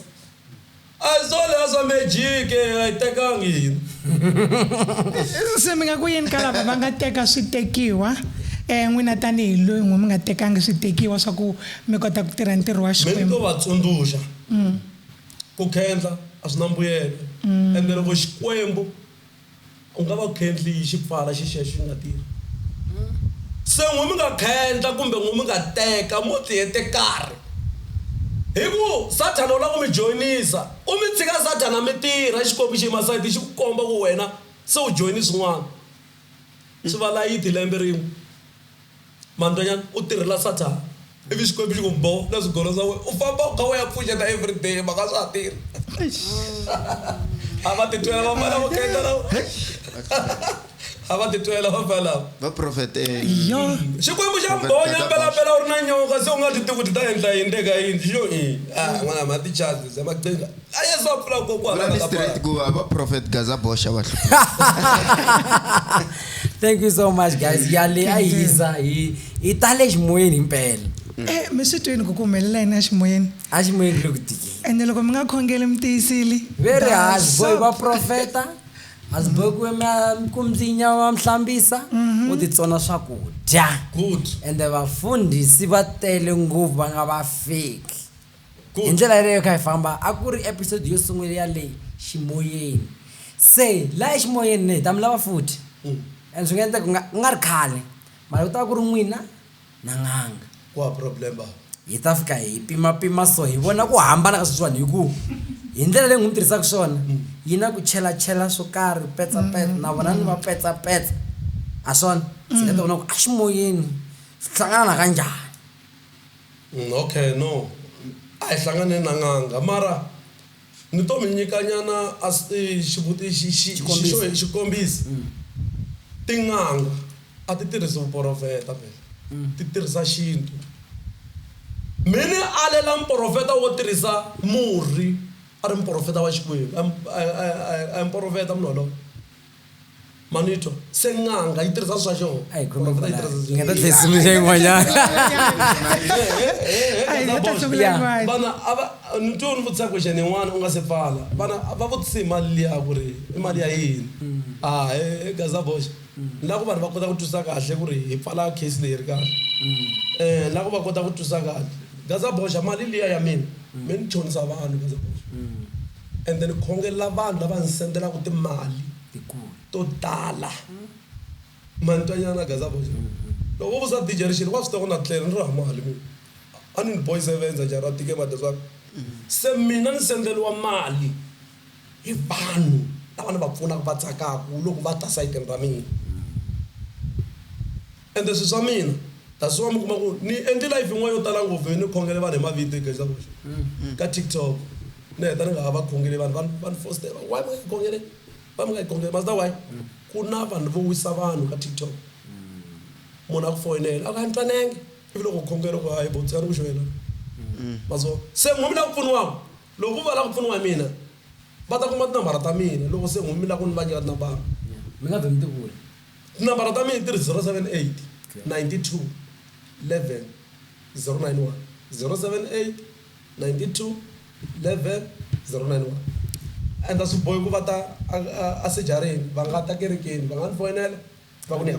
a swole a swa magic a yi tekangi hina se mi nga ku yini ka lava va nga teka switekiwa n'wina tanihi loyi n'we mi nga tekangi switekiwa swa ku mi kota ku tirha ntirho wa mi ni xikwembu to va tsundzuxa ku khendla a swi na mbuyelo ende loko xikwembu u nga va khendli hi xipfala xi xexo xi nga tirhi se n'we mi nga khendla kumbe n'we mi nga teka mo tihete karhi hi ku sathana u lava ku mi joyinisa u mi tshika sathana mi tirha xikwembu xi yima sayiti xi ku komba ku wena se u joyini swin'wana swi va layiti lembe rin'we mandanyana u tirhela sathana ivi xikwembu xi ku boho na swigolo swa wena u famba u kha u ya pfuxeta everyday maka swa ha tirhi a va titwela va fana ku kenda lawa a va titwela va fana lava va prophet yo xikwembu xa mbonya mpelampela u ri na nyoka se u nga ti tiku ti ta endla yini le ka yini xo n'wana ma ti-charges ya maqinga a yesu a pfula vulani straight ku va prophet gaza bosha va thank you so much guys yale a hisa hi tale ximoyeni himpela mi swi twini ku humelela yini a ximoyeni a ximoyeni le ku tikeni ende loko mi nga khongeli mi tiyisile very hasboy va profeta hasboy ku mzinya wa mhlambisa u titsona swakudya good ende vafundhisi va tele ngopfu va nga va fake hi good ndlela yaleyo kha hi famba a ku ri episode yo sungula ya le ximoyeni se laha eximoyeni ne hi ta mi lava futhi and swi nga endla ku nga ri khale mara ku ta ku ri n'wina na n'anga ku va problem ba hi ta fika hi pimapima so hi vona ku hambana ka sweswiwani hi ku hi ndlela leyi n'wi mi tirhisaka swona yi na ku chelachela swo karhi petsapetsa na vona ni va petsapetsa a swona swi nga ta vona ku a ximoyeni swi hlangana ka njhani okay no a hi hlangane na n'anga mara ni to mi nyikanyana a xikombiso tin'anga a ti tirhisi vuporofeta phela ti tirhisa xintu mini alela mporofeta wo tirhisa murhi a ri mporofeta wa xikwembu a mporofeta munhu manito se n'anga yi tirhisa swa xona a hi khomba yi nga ta tlhesimisha yin'wanyana vana ni twe ni vutisa question yin'wana u nga se pfala vana va vutise mali liya ku ri i mali ya yini gaza boxa ni lava ku vanhu va kota ku twisisa kahle ku ri hi pfala case leyi ri kahle la ku va kota ku twisa kahle Gaza boxa mali liya ya mina ni chonisa vanhu Gaza boxa and then khongelela vanhu lava ni sendelaku timali to tala mantwanyana Gaza boxa loko vo sa digeration wa swi tiva ku na tlela ni ri mali mina a ni boy sevenza jara tike madeswa se mina ni sendeliwa mali hi vanhu lava ni va pfunaka va tsakaku loko va ta sayitini ra mina ende swi swa mina that's why mi kuma ku ni endli life yin'wana yo tala ngopfu ni khongele vanhu hi mavito Gaza boxa ka TikTok ni heta ni nga ha va khongele vanhu fostela why mi nga khongele va mi nga khongele mas why ku na vanhu vo wisa vanhu ka TikTok munhu a ku foyinela a ku ntwanenge ivi loko khongele ku hayi bo tsari ku xwela maso se n'wimi la ku pfuniwaka loko va la ku pfuniwa mina va ta kuma tinambara ta mina loko se n'wimi la ku ni va nyika tinambara mi nga vhemi tivula tinambara ta mina ti ri 078 92 11 091 078 92 11 091 and swi bohi ku va ta a sejareni va nga ta kerekeni va nga ni foyinela va ku ni ya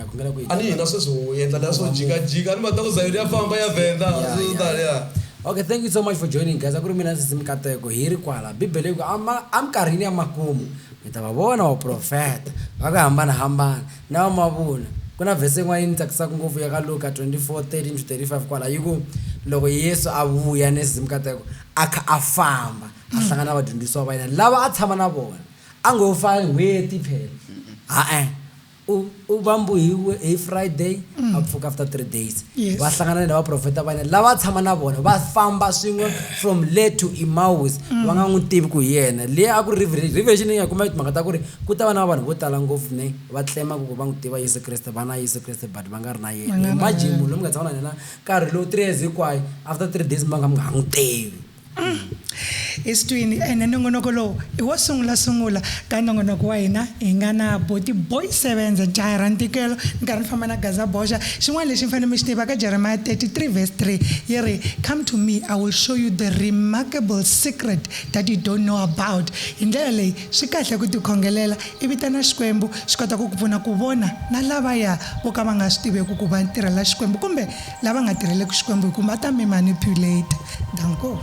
khongela ani hina sweswi u endla leswo jikajika ni mata ku zayini ya famba ya vhenda ya okay thank you so much for joining guys a ku ri mina Sisi Mikateko hi ri kwala bibele yi ku amkarhini ya makumu mi ta va vona vaprofeta va ku hambanahambana na va mavula ku na vhese yin'wana yi ni tsakisaka ngopfu ya ka Luka 24:13-35 kwala yi ku loko Yesu a vuya ni Sisi Mikateko a kha a famba a hlangana na vadyondzisiwa va yena lava a tshama na vona a ngo fali n'hweti phela u vambuhiwe hi Friday a pfuka after 3 days va hlangana na vaprofeta va yena lava tshama na vona va famba swin'we from Le to Emmaus va nga n'wi tivi ku hi yena leyi a ku ri revelation ya kuma timhaka ta ku ri ku ta va na vanhu vo tala ngopfu ne va tlemaku ku va n'wi tiva Yesu Kreste va na Yesu Kreste but va nga ri na yena imagine munhu loyi mi nga tshama na yena nkarhi lowu 3 years hinkwayo after 3 days mi nga n'wi tivi Istwini ene nongonoko lowu i wo sungula ka nongonoko wa hina hi nga na boti boy 7 jaha ra ntikelo nkarhi ni famba na Gaza boxa xin'wana lexi mi fanele mi xi tiva ka Jeremiah 33:3 yi ri come to me I will show you the remarkable secret that you don't know about hi ndlela leyi swi kahle ku tikhongelela i vitana Xikwembu xi kota ku ku pfuna ku vona na lavaya vo ka va nga swi tiveki ku va tirhela Xikwembu kumbe lava nga tirheleki Xikwembu hi ku va ta mi manipulate danko